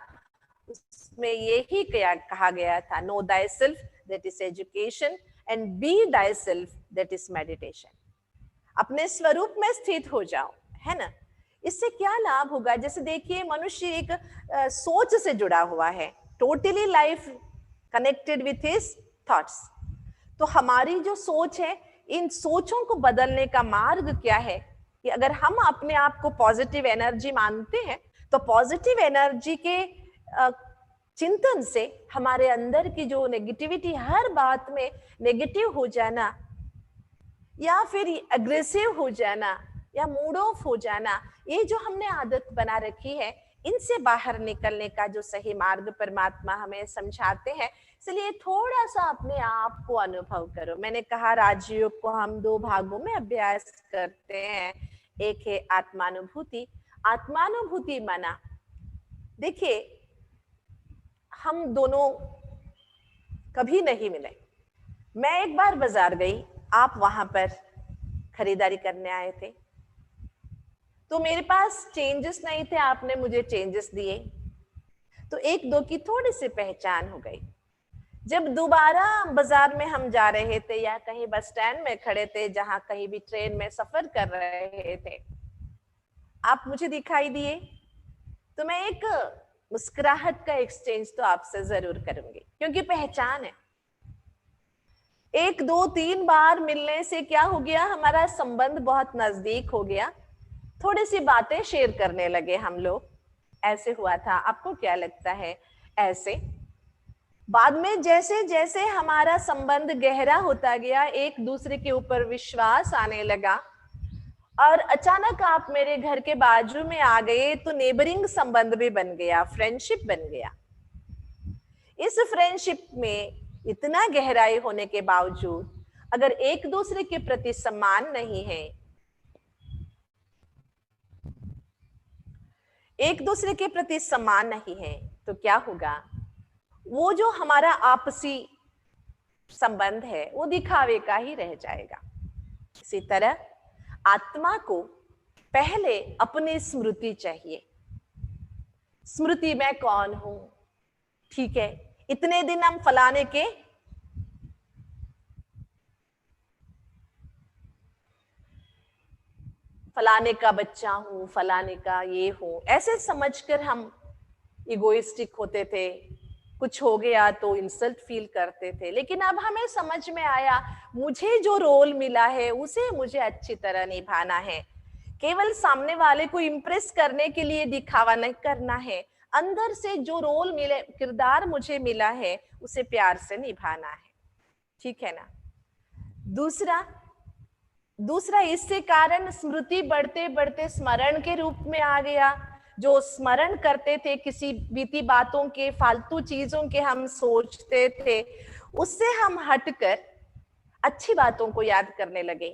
उसमें यही कहा गया था, no thy self that is education and B thy self that is meditation. अपने स्वरूप में स्थित हो जाओ, है ना? इससे क्या लाभ होगा? जैसे देखिए, मनुष्य एक सोच से जुड़ा हुआ है, totally life connected with his thoughts. तो हमारी जो सोच है, इन सोचों को बदलने का मार्ग क्या है कि अगर हम अपने आप को पॉजिटिव एनर्जी मानते हैं तो पॉजिटिव एनर्जी के चिंतन से हमारे अंदर की जो नेगेटिविटी, हर बात में नेगेटिव हो जाना या फिर अग्रेसिव हो जाना या मूड ऑफ हो जाना, ये जो हमने आदत बना रखी है, इनसे बाहर निकलने का जो सही मार्ग परमात्मा हमें समझाते हैं। इसलिए थोड़ा सा अपने आप को अनुभव करो। मैंने कहा राजयोग को हम 2 भागों में अभ्यास करते हैं। एक है आत्मानुभूति। आत्मानुभूति माना, देखिए हम दोनों कभी नहीं मिले। मैं एक बार बाजार गई, आप वहां पर खरीदारी करने आए थे, तो मेरे पास चेंजेस नहीं थे, आपने मुझे चेंजेस दिए, तो एक दो की थोड़ी सी पहचान हो गई। जब दोबारा बाजार में हम जा रहे थे या कहीं बस स्टैंड में खड़े थे, जहां कहीं भी ट्रेन में सफर कर रहे थे, आप मुझे दिखाई दिए, तो मैं एक मुस्कुराहट का एक्सचेंज तो आपसे जरूर करूंगी, क्योंकि पहचान है। एक दो तीन बार मिलने से क्या हो गया, हमारा संबंध बहुत नजदीक हो गया, थोड़ी सी बातें शेयर करने लगे हम लोग, ऐसे हुआ था। आपको क्या लगता है? ऐसे बाद में जैसे जैसे हमारा संबंध गहरा होता गया, एक दूसरे के ऊपर विश्वास आने लगा, और अचानक आप मेरे घर के बाजू में आ गए, तो नेबरिंग संबंध भी बन गया, फ्रेंडशिप बन गया। इस फ्रेंडशिप में इतना गहराई होने के बावजूद अगर एक दूसरे के प्रति सम्मान नहीं है, एक दूसरे के प्रति सम्मान नहीं है, तो क्या होगा? वो जो हमारा आपसी संबंध है वो दिखावे का ही रह जाएगा। इसी तरह आत्मा को पहले अपनी स्मृति चाहिए। स्मृति, मैं कौन हूं, ठीक है, इतने दिन हम फलाने का बच्चा हूं, फलाने का ये हूं, ऐसे समझकर हम इगोइस्टिक होते थे, कुछ हो गया तो इंसल्ट फील करते थे। लेकिन अब हमें समझ में आया, मुझे जो रोल मिला है उसे मुझे अच्छी तरह निभाना है, केवल सामने वाले को इम्प्रेस करने के लिए दिखावा नहीं करना है, अंदर से जो रोल मिले, किरदार मुझे मिला है, उसे प्यार से निभाना है, ठीक है ना? दूसरा इससे कारण स्मृति बढ़ते बढ़ते स्मरण के रूप में आ गया। जो स्मरण करते थे, किसी बीती बातों के, फालतू चीजों के हम सोचते थे, उससे हम हटकर अच्छी बातों को याद करने लगे।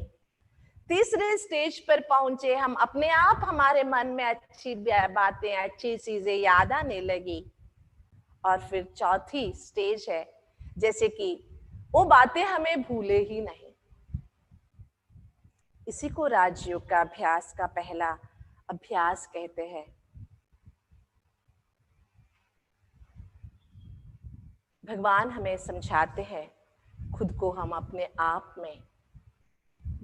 तीसरे स्टेज पर पहुंचे हम, अपने आप हमारे मन में अच्छी बातें, अच्छी चीजें याद आने लगी। और फिर चौथी स्टेज है, जैसे कि वो बातें हमें भूले ही नहीं। इसी को राजयोग का अभ्यास का पहला अभ्यास कहते हैं। भगवान हमें समझाते हैं, खुद को हम अपने आप में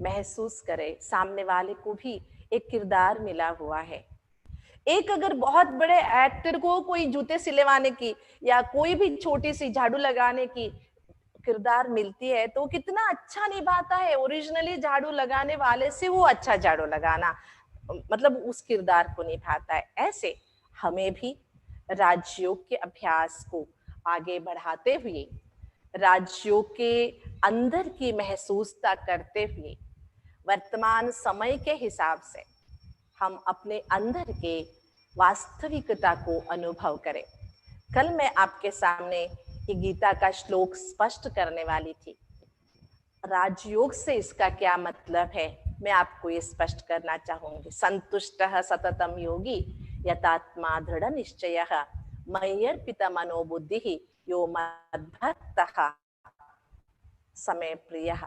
महसूस करें, सामने वाले को भी एक किरदार मिला हुआ है। एक अगर बहुत बड़े एक्टर को कोई जूते सिलवाने की या कोई भी छोटी सी झाड़ू लगाने की किरदार मिलती है, तो कितना अच्छा निभाता है, ओरिजिनली झाड़ू लगाने वाले से वो अच्छा झाड़ू लगाना, मतलब उस किरदार को निभाता है। ऐसे हमें भी राजयोग के अभ्यास को आगे बढ़ाते हुए, राजयोग के अंदर की महसूसता करते हुए, वर्तमान समय के हिसाब से हम अपने अंदर के वास्तविकता को अनुभव करें। कल मैं आपके सामने ये गीता का श्लोक स्पष्ट करने वाली थी। राजयोग से इसका क्या मतलब है, मैं आपको ये स्पष्ट करना चाहूंगी। संतुष्टः सततम योगी यतात्मा दृढ़ निश्चयः मय्यर्पित मनोबुद्धिः यो मद्भक्तः समय प्रियः।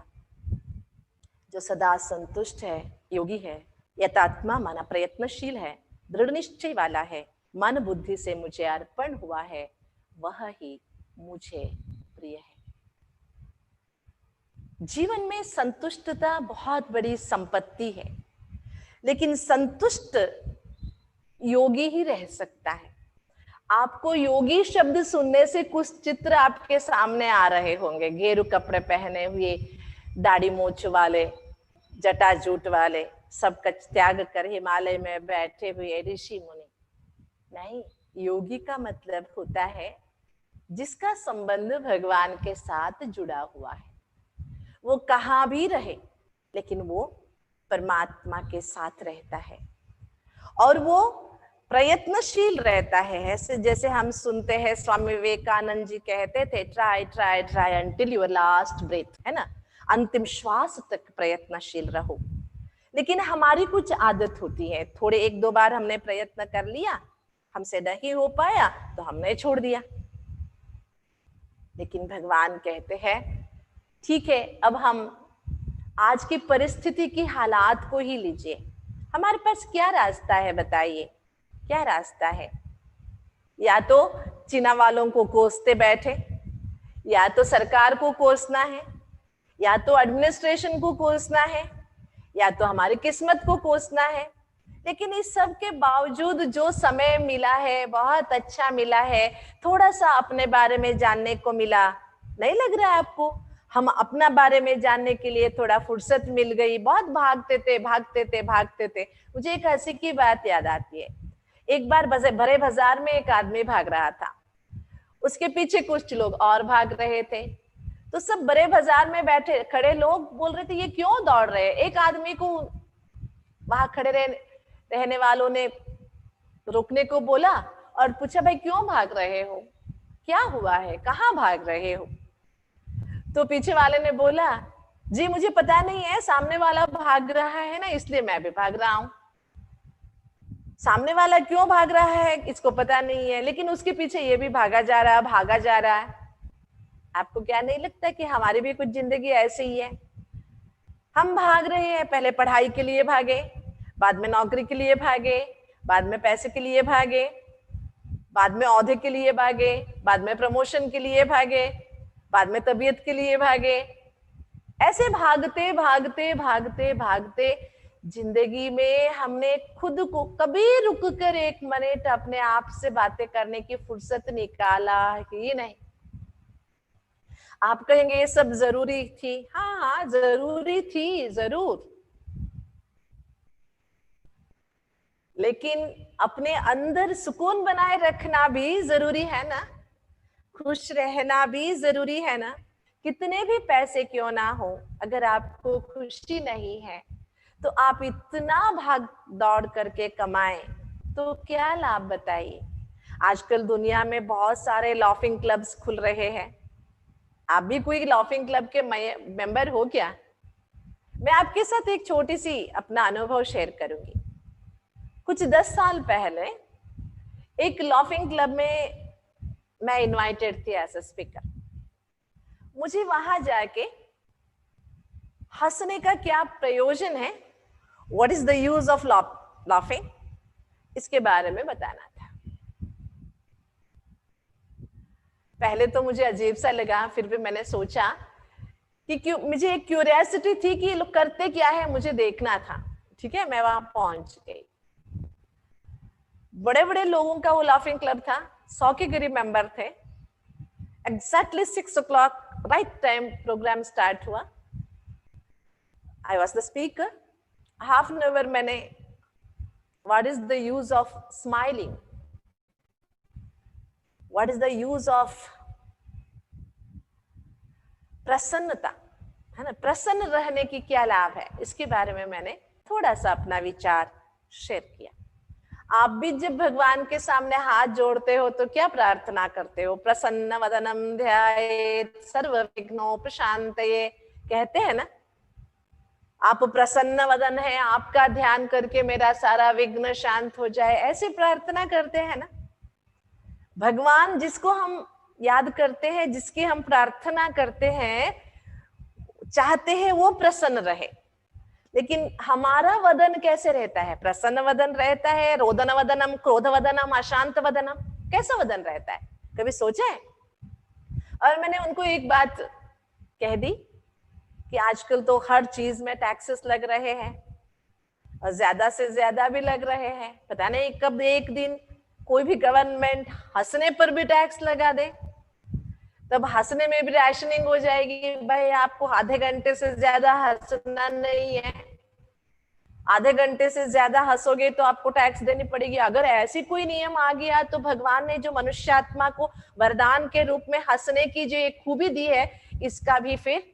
जो सदा संतुष्ट है, योगी है, यतात्मा माना प्रयत्नशील है, दृढ़ निश्चय वाला है, मन बुद्धि से मुझे अर्पण हुआ है, वह ही मुझे प्रिय है। जीवन में संतुष्टता बहुत बड़ी संपत्ति है, लेकिन संतुष्ट योगी ही रह सकता है। आपको योगी शब्द सुनने से कुछ चित्र आपके सामने आ रहे होंगे, गेरू कपड़े पहने हुए, दाढ़ी मूछ वाले, जटाजूट वाले, सब कुछ त्याग कर हिमालय में बैठे हुए ऋषि मुनि। नहीं, योगी का मतलब होता है जिसका संबंध भगवान के साथ जुड़ा हुआ है। वो कहाँ भी रहे, लेकिन वो परमात्मा के साथ रहता है, और वो प्रयत्नशील रहता है। ऐसे जैसे हम सुनते हैं, स्वामी विवेकानंद जी कहते थे, try try try until your last breath, है ना, अंतिम श्वास तक प्रयत्नशील रहो। लेकिन हमारी कुछ आदत होती है, थोड़े एक दो बार हमने प्रयत्न कर लिया, हमसे नहीं हो पाया तो हमने छोड़ दिया। लेकिन भगवान कहते हैं, ठीक है, अब हम आज की परिस्थिति की हालात को ही लीजिए, हमारे पास क्या रास्ता है बताइए, क्या रास्ता है? या तो चीना वालों को कोसते बैठे, या तो सरकार को कोसना है, या तो एडमिनिस्ट्रेशन को कोसना है, या तो हमारी किस्मत को कोसना है। लेकिन इस सब के बावजूद जो समय मिला है बहुत अच्छा मिला है, थोड़ा सा अपने बारे में जानने को मिला। नहीं लग रहा है आपको? हम अपना बारे में जानने के लिए थोड़ा फुर्सत मिल गई, बहुत भागते थे भागते थे भागते थे। मुझे एक हंसी की बात याद आती है। एक बार भरे बाजार में एक आदमी भाग रहा था, उसके पीछे कुछ लोग और भाग रहे थे। तो सब बड़े बाजार में बैठे खड़े लोग बोल रहे थे ये क्यों दौड़ रहे हैं। एक आदमी को वहां खड़े रहने वालों ने रुकने को बोला और पूछा भाई क्यों भाग रहे हो, क्या हुआ है, कहाँ भाग रहे हो? तो पीछे वाले ने बोला जी मुझे पता नहीं है, सामने वाला भाग रहा है ना इसलिए मैं भी भाग रहा हूं। सामने वाला क्यों भाग रहा है इसको पता नहीं है, लेकिन उसके पीछे ये भी भागा जा रहा है भागा जा रहा है। आपको क्या नहीं लगता कि हमारी भी कुछ जिंदगी ऐसी ही है? हम भाग रहे हैं, पहले पढ़ाई के लिए भागे, बाद में नौकरी के लिए भागे, बाद में पैसे के लिए भागे, बाद में औहदे के लिए भागे, बाद में प्रमोशन के लिए भागे, बाद में तबीयत के लिए भागे। ऐसे भागते भागते भागते भागते जिंदगी में हमने खुद को कभी रुक कर एक मिनट अपने आप से बातें करने की फुर्सत निकाला ही नहीं। आप कहेंगे ये सब जरूरी थी, हाँ हाँ जरूरी थी जरूर, लेकिन अपने अंदर सुकून बनाए रखना भी जरूरी है ना, खुश रहना भी जरूरी है ना। कितने भी पैसे क्यों ना हो, अगर आपको खुशी नहीं है तो आप इतना भाग दौड़ करके कमाएं तो क्या लाभ बताइए। आजकल दुनिया में बहुत सारे लाफिंग क्लब्स खुल रहे हैं। आप भी कोई लाफिंग क्लब के मेंबर हो क्या? मैं आपके साथ एक छोटी सी अपना अनुभव शेयर करूंगी। कुछ 10 साल पहले एक लाफिंग क्लब में मैं इनवाइटेड थी एज अ स्पीकर। मुझे वहां जाके हंसने का क्या प्रयोजन है, what is the use of laughing, इसके बारे में बताना था। पहले तो मुझे अजीब सा लगा, फिर भी मैंने सोचा कि क्यों, मुझे एक क्यूरियोसिटी थी कि ये लोग करते क्या है, मुझे देखना था। ठीक है, मैं वहां पहुंच गई। बड़े बड़े लोगों का वो लाफिंग क्लब था, 100 के करीब मेंबर थे। Exactly 6 o'clock right time programme start हुआ। I was the speaker. Half an hour मैंने what is the use of smiling, what is the use of प्रसन्नता, है ना, प्रसन्न रहने की क्या लाभ है, इसके बारे में मैंने थोड़ा सा अपना विचार शेयर किया। आप भी जब भगवान के सामने हाथ जोड़ते हो तो क्या प्रार्थना करते हो? प्रसन्न वदनम ध्यायेत् सर्व विघ्नोपशान्तये, कहते हैं ना। आप प्रसन्न वदन है, आपका ध्यान करके मेरा सारा विघ्न शांत हो जाए, ऐसी प्रार्थना करते हैं ना। भगवान जिसको हम याद करते हैं, जिसकी हम प्रार्थना करते हैं, चाहते हैं वो प्रसन्न रहे। लेकिन हमारा वदन कैसे रहता है? प्रसन्न वदन रहता है, रोदन वदनम, क्रोध वदनम, अशांत वदनम, कैसा वदन रहता है? कभी सोचा है? और मैंने उनको एक बात कह दी कि आजकल तो हर चीज में टैक्सेस लग रहे हैं और ज्यादा से ज्यादा भी लग रहे हैं। पता नहीं कब एक दिन कोई भी गवर्नमेंट हंसने पर भी टैक्स लगा दे, तब हंसने में भी रैशनिंग हो जाएगी। भाई आपको आधे घंटे से ज्यादा हंसना नहीं है, आधे घंटे से ज्यादा हंसोगे तो आपको टैक्स देनी पड़ेगी। अगर ऐसी कोई नियम आ गया तो भगवान ने जो मनुष्यात्मा को वरदान के रूप में हंसने की जो एक खूबी दी है, इसका भी फिर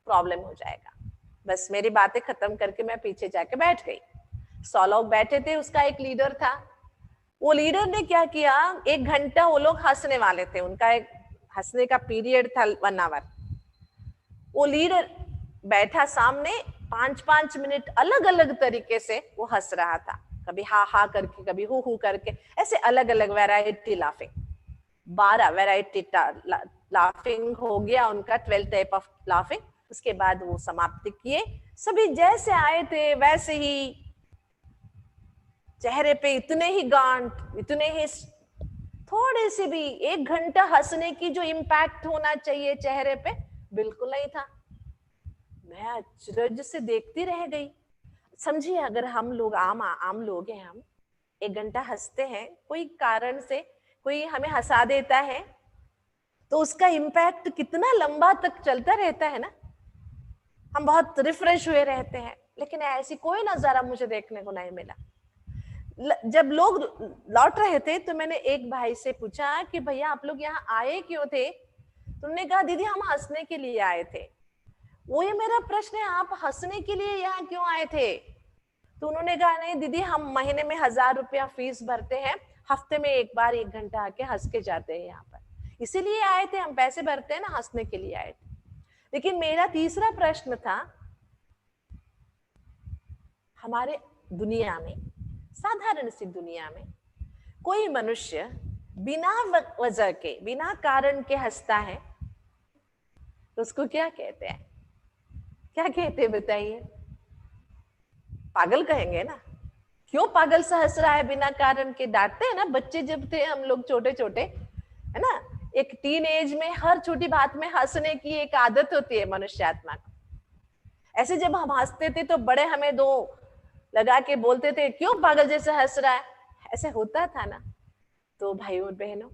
प्रॉब्लम हो जाएगा। बस मेरी बातें खत्म करके मैं पीछे जाके बैठ गई। 100 लोग बैठे थे, उसका एक लीडर था। वो लीडर ने क्या किया, 1 घंटा वो लोग हंसने वाले थे, उनका एक हंसने का पीरियड था 1 आवर। वो लीडर बैठा सामने, 5-5 मिनट अलग अलग तरीके से वो हंस रहा था। कभी हा हा करके, कभी हु करके, ऐसे अलग अलग वैरायटी लाफिंग। 12 वैरायटी लाफिंग हो गया उनका, 12 टाइप ऑफ लाफिंग। उसके बाद वो समाप्त किए। सभी जैसे आए थे वैसे ही, चेहरे पे इतने ही गांठ, इतने ही, थोड़ी सी भी 1 घंटा हंसने की जो इम्पैक्ट होना चाहिए चेहरे पे, बिल्कुल नहीं था। मैं अचरज से देखती रह गई। समझिए, अगर हम लोग आम आम लोग हैं, हम 1 घंटा हंसते हैं कोई कारण से, कोई हमें हंसा देता है, तो उसका इम्पैक्ट कितना लंबा तक चलता रहता है ना, हम बहुत रिफ्रेश हुए रहते हैं। लेकिन ऐसी कोई नजारा मुझे देखने को नहीं मिला। जब लोग लौट रहे थे तो मैंने एक भाई से पूछा कि भैया आप लोग यहाँ आए क्यों थे? तो उन्होंने कहा दीदी हम हंसने के लिए आए थे। वो ये मेरा प्रश्न है, आप हंसने के लिए यहाँ क्यों आए थे? तो उन्होंने कहा नहीं दीदी, हम महीने में 1000 रुपया फीस भरते हैं, हफ्ते में एक बार 1 घंटा आके हंस के जाते हैं यहाँ पर, इसीलिए आए थे, हम पैसे भरते हैं ना, हंसने के लिए आए थे। लेकिन मेरा तीसरा प्रश्न था, हमारे दुनिया में, साधारण सी दुनिया में, कोई मनुष्य बिना वजह के, बिना कारण के हंसता है तो उसको क्या कहते हैं? क्या कहते हैं बताइए? पागल कहेंगे ना। क्यों पागल सा हंस रहा है बिना कारण के? डांटते हैं ना बच्चे, जब थे हम लोग छोटे छोटे, है ना, एक टीन एज में हर छोटी बात में हंसने की एक आदत होती है मनुष्य आत्मा को। ऐसे जब हम हंसते थे तो बड़े हमें दो लगा के बोलते थे, क्यों पागल जैसे हंस रहा है, ऐसे होता था ना। तो भाइयों और बहनों,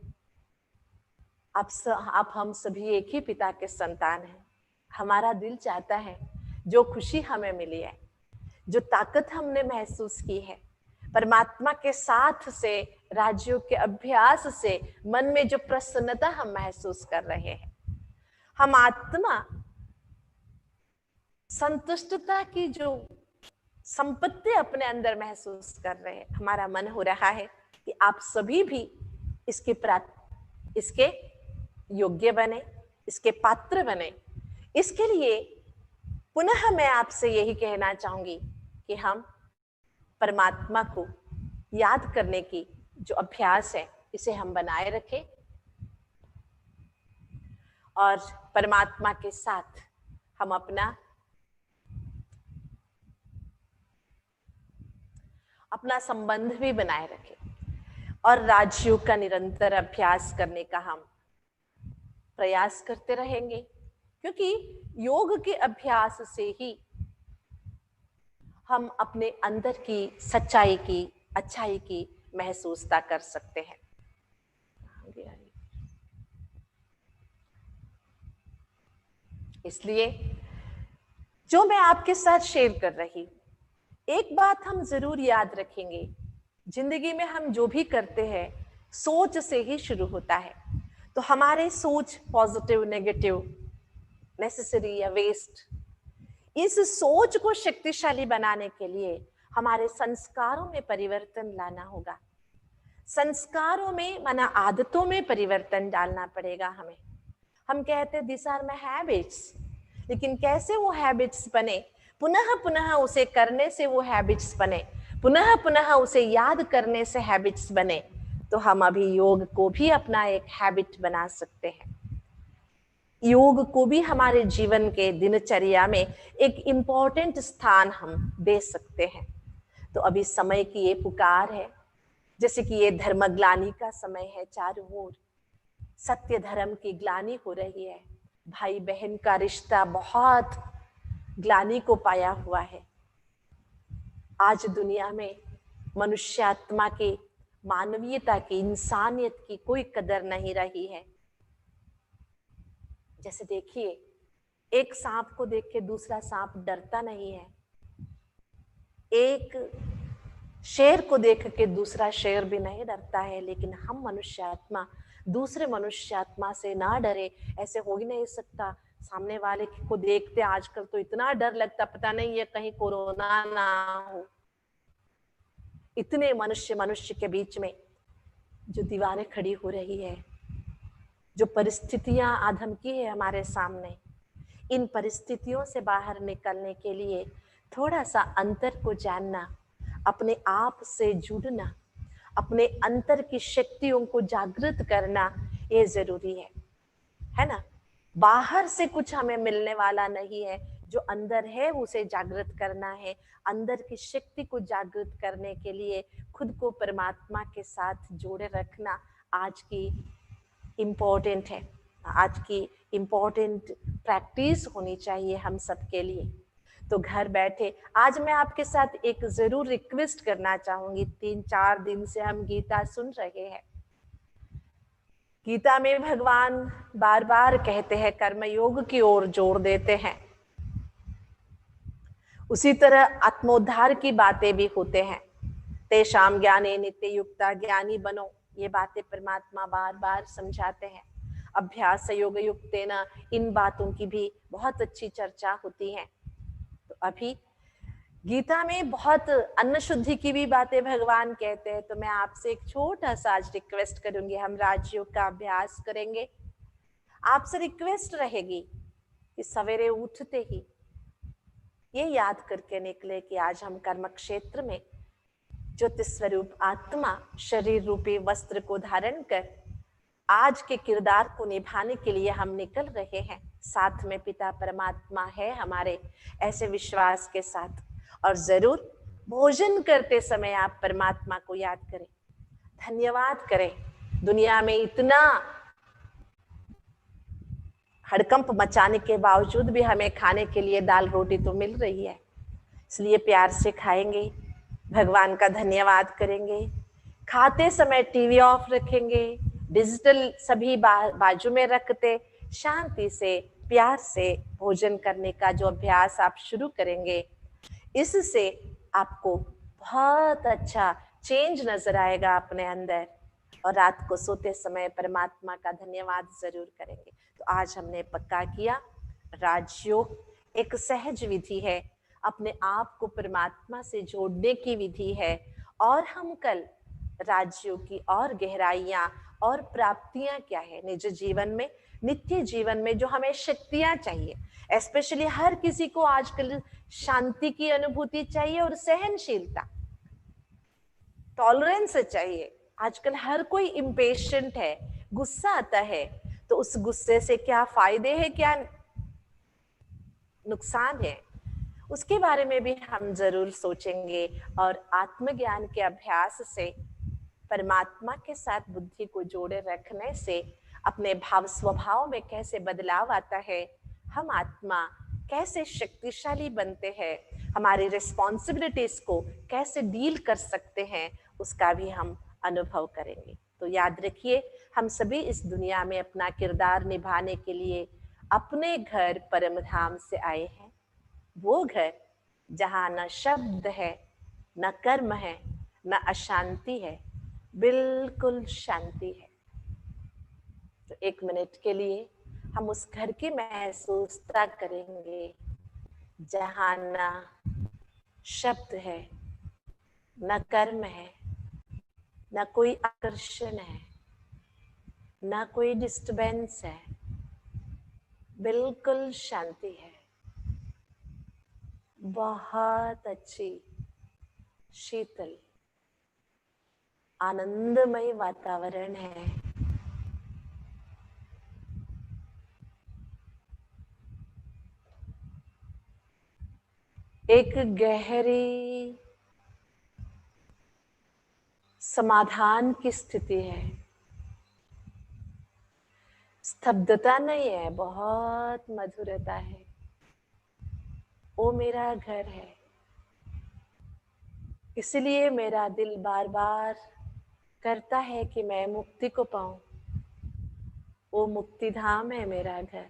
आप हम सभी एक ही पिता के संतान हैं। हमारा दिल चाहता है जो खुशी हमें मिली है, जो ताकत हमने महसूस की है, परमात्मा के साथ से, राज्यों के अभ्यास से मन में जो प्रसन्नता हम महसूस कर रहे हैं, हम आत्मा संतुष्टता की जो संपत्ति अपने अंदर महसूस कर रहे हैं, हमारा मन हो रहा है कि आप सभी भी इसके योग्य बने, इसके पात्र बने। इसके लिए पुनः मैं आपसे यही कहना चाहूंगी कि हम परमात्मा को याद करने की जो अभ्यास है, इसे हम बनाए रखें और परमात्मा के साथ हम अपना संबंध भी बनाए रखें और राजयोग का निरंतर अभ्यास करने का हम प्रयास करते रहेंगे, क्योंकि योग के अभ्यास से ही हम अपने अंदर की सच्चाई की, अच्छाई की महसूसता कर सकते हैं। इसलिए जो मैं आपके साथ शेयर कर रही, एक बात हम जरूर याद रखेंगे, जिंदगी में हम जो भी करते हैं सोच से ही शुरू होता है। तो हमारे सोच पॉजिटिव, नेगेटिव, नेसेसरी या वेस्ट, इस सोच को शक्तिशाली बनाने के लिए हमारे संस्कारों में परिवर्तन लाना होगा। संस्कारों में माना आदतों में परिवर्तन डालना पड़ेगा हमें। हम कहते दिस आर माय हैबिट्स, लेकिन कैसे वो हैबिट्स बने? पुनः पुनः उसे करने से वो हैबिट्स बने, पुनः पुनः उसे याद करने से हैबिट्स बने। तो हम अभी योग को भी अपना एक हैबिट बना सकते हैं। योग को भी हमारे जीवन के दिनचर्या में एक इम्पोर्टेंट स्थान हम दे सकते हैं। तो अभी समय की ये पुकार है, जैसे कि ये धर्मग्लानि का समय है, चारों ओर सत्य धर्म की ग्लानि हो रही है, भाई बहन का रिश्ता बहुत ग्लानि को पाया हुआ है। आज दुनिया में मनुष्यात्मा की, मानवीयता की, इंसानियत की कोई कदर नहीं रही है। जैसे देखिए, एक सांप को देख के दूसरा सांप डरता नहीं है, एक शेर को देख के दूसरा शेर भी नहीं डरता है। लेकिन हम मनुष्यात्मा दूसरे मनुष्यात्मा से ना डरे, ऐसे हो ही नहीं सकता। सामने वाले को देखते आजकल तो इतना डर लगता, पता नहीं ये कहीं कोरोना ना हो। इतने मनुष्य के बीच में जो दीवारें खड़ी हो रही है, जो परिस्थितियां आधमकी है हमारे सामने, इन परिस्थितियों से बाहर निकलने के लिए थोड़ा सा अंतर को जानना, अपने आप से जुड़ना, अपने अंतर की शक्तियों को जागृत करना, ये जरूरी है ना। बाहर से कुछ हमें मिलने वाला नहीं है, जो अंदर है उसे जागृत करना है। अंदर की शक्ति को जागृत करने के लिए खुद को परमात्मा के साथ जोड़े रखना आज की इम्पोर्टेंट है, आज की इम्पोर्टेंट प्रैक्टिस होनी चाहिए हम सबके लिए। तो घर बैठे आज मैं आपके साथ एक जरूर रिक्वेस्ट करना चाहूंगी। 3-4 दिन से हम गीता सुन रहे हैं। गीता में भगवान बार बार कहते हैं, कर्मयोग की ओर जोर देते हैं। उसी तरह आत्मोद्धार की बातें भी होते हैं। तेषाम ज्ञाने नित्य युक्ता, ज्ञानी बनो, ये बातें परमात्मा बार बार समझाते हैं। अभ्यास योग युक्तेन, इन बातों की भी बहुत अच्छी चर्चा होती है। तो अभी गीता में बहुत अन्न शुद्धि की भी बातें भगवान कहते हैं। तो मैं आपसे एक छोटा सा आज रिक्वेस्ट करूंगी, हम राजयोग का अभ्यास करेंगे। आपसे रिक्वेस्ट रहेगी कि सवेरे उठते ही ये याद करके निकले कि आज हम कर्म क्षेत्र में ज्योतिष स्वरूप आत्मा शरीर रूपी वस्त्र को धारण कर आज के किरदार को निभाने के लिए हम निकल रहे हैं। साथ में पिता परमात्मा है हमारे, ऐसे विश्वास के साथ। और जरूर भोजन करते समय आप परमात्मा को याद करें, धन्यवाद करें। दुनिया में इतना हड़कंप मचाने के बावजूद भी हमें खाने के लिए दाल रोटी तो मिल रही है, इसलिए प्यार से खाएंगे, भगवान का धन्यवाद करेंगे। खाते समय टीवी ऑफ रखेंगे, डिजिटल सभी बाजू में रखते शांति से प्यार से भोजन करने का जो अभ्यास आप शुरू करेंगे, इससे आपको बहुत अच्छा चेंज नजर आएगा अपने अंदर। और रात को सोते समय परमात्मा का धन्यवाद जरूर करेंगे। तो आज हमने पक्का किया, राजयोग एक सहज विधि है, अपने आप को परमात्मा से जोड़ने की विधि है। और हम कल राजयोग की और गहराइयां और प्राप्तियां क्या है निज जीवन में, नित्य जीवन में जो हमें शक्तियां चाहिए। स्पेशली हर किसी को आजकल शांति की अनुभूति चाहिए और सहनशीलता, टॉलरेंस चाहिए। आजकल हर कोई इम्पेशेंट है, गुस्सा आता है। तो उस गुस्से से क्या फायदे हैं, क्या नुकसान है, उसके बारे में भी हम जरूर सोचेंगे। और आत्मज्ञान के अभ्यास से परमात्मा के साथ बुद्धि को जोड़े रखने से अपने भाव स्वभाव में कैसे बदलाव आता है, हम आत्मा कैसे शक्तिशाली बनते हैं, हमारी रिस्पॉन्सिबिलिटीज को कैसे डील कर सकते हैं, उसका भी हम अनुभव करेंगे। तो याद रखिए, हम सभी इस दुनिया में अपना किरदार निभाने के लिए अपने घर परम धाम से आए हैं। वो घर जहाँ न शब्द है, न कर्म है, न अशांति है, बिल्कुल शांति है। तो 1 मिनट के लिए हम उस घर की महसूसता करेंगे जहाँ न शब्द है, न कर्म है, न कोई आकर्षण है, न कोई डिस्टर्बेंस है, बिल्कुल शांति है। बहुत अच्छी शीतल आनंदमय वातावरण है। एक गहरी समाधान की स्थिति है, स्तब्धता नहीं है, बहुत मधुरता है। वो मेरा घर है, इसलिए मेरा दिल बार बार करता है कि मैं मुक्ति को पाऊं। वो मुक्ति धाम है मेरा घर,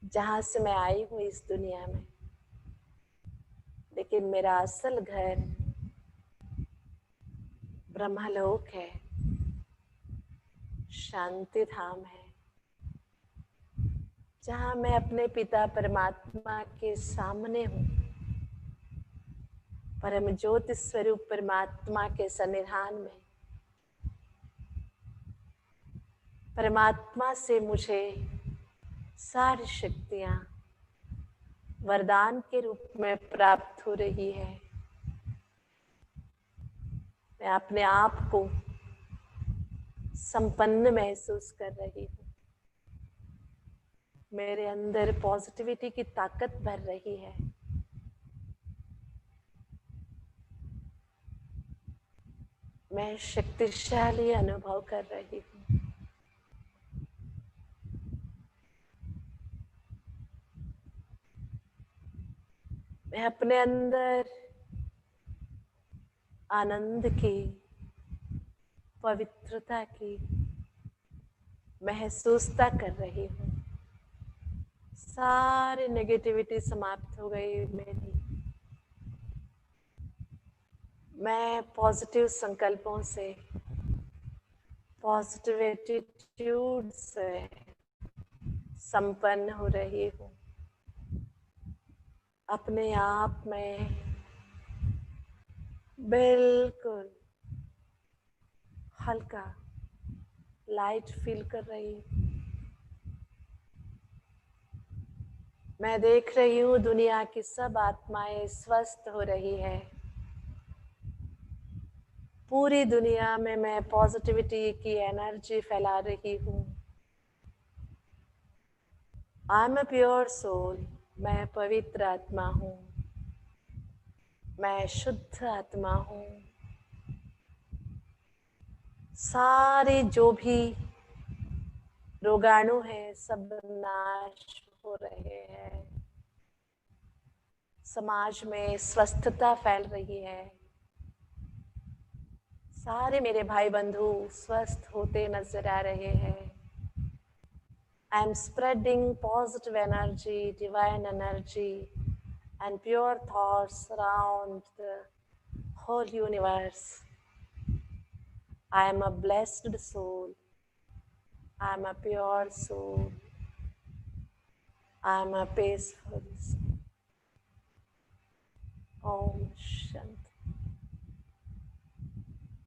जहां से मैं आई हूं इस दुनिया में। लेकिन मेरा असल घर ब्रह्मलोक है, शांति धाम है, जहां मैं अपने पिता परमात्मा के सामने हूं, परम ज्योति स्वरूप परमात्मा के सन्निधान में। परमात्मा से मुझे सारी शक्तियां वरदान के रूप में प्राप्त हो रही है। मैं अपने आप को संपन्न महसूस कर रही हूँ। मेरे अंदर पॉजिटिविटी की ताकत भर रही है। मैं शक्तिशाली अनुभव कर रही हूँ। मैं अपने अंदर आनंद की, पवित्रता की महसूसता कर रही हूँ। सारी नेगेटिविटी समाप्त हो गई मेरी। मैं पॉजिटिव संकल्पों से, पॉजिटिव एटीट्यूड से संपन्न हो रही हूँ। अपने आप में बिल्कुल हल्का लाइट फील कर रही हूँ। मैं देख रही हूँ दुनिया की सब आत्माएं स्वस्थ हो रही है। पूरी दुनिया में मैं पॉजिटिविटी की एनर्जी फैला रही हूँ। I am a pure soul. मैं पवित्र आत्मा हूँ। मैं शुद्ध आत्मा हूँ। सारे जो भी रोगाणु हैं सब नाश हो रहे हैं। समाज में स्वस्थता फैल रही है। सारे मेरे भाई बंधु स्वस्थ होते नजर आ रहे हैं। I am spreading positive energy, divine energy, and pure thoughts around the whole universe. I am a blessed soul. I am a pure soul. I am a peaceful soul. Om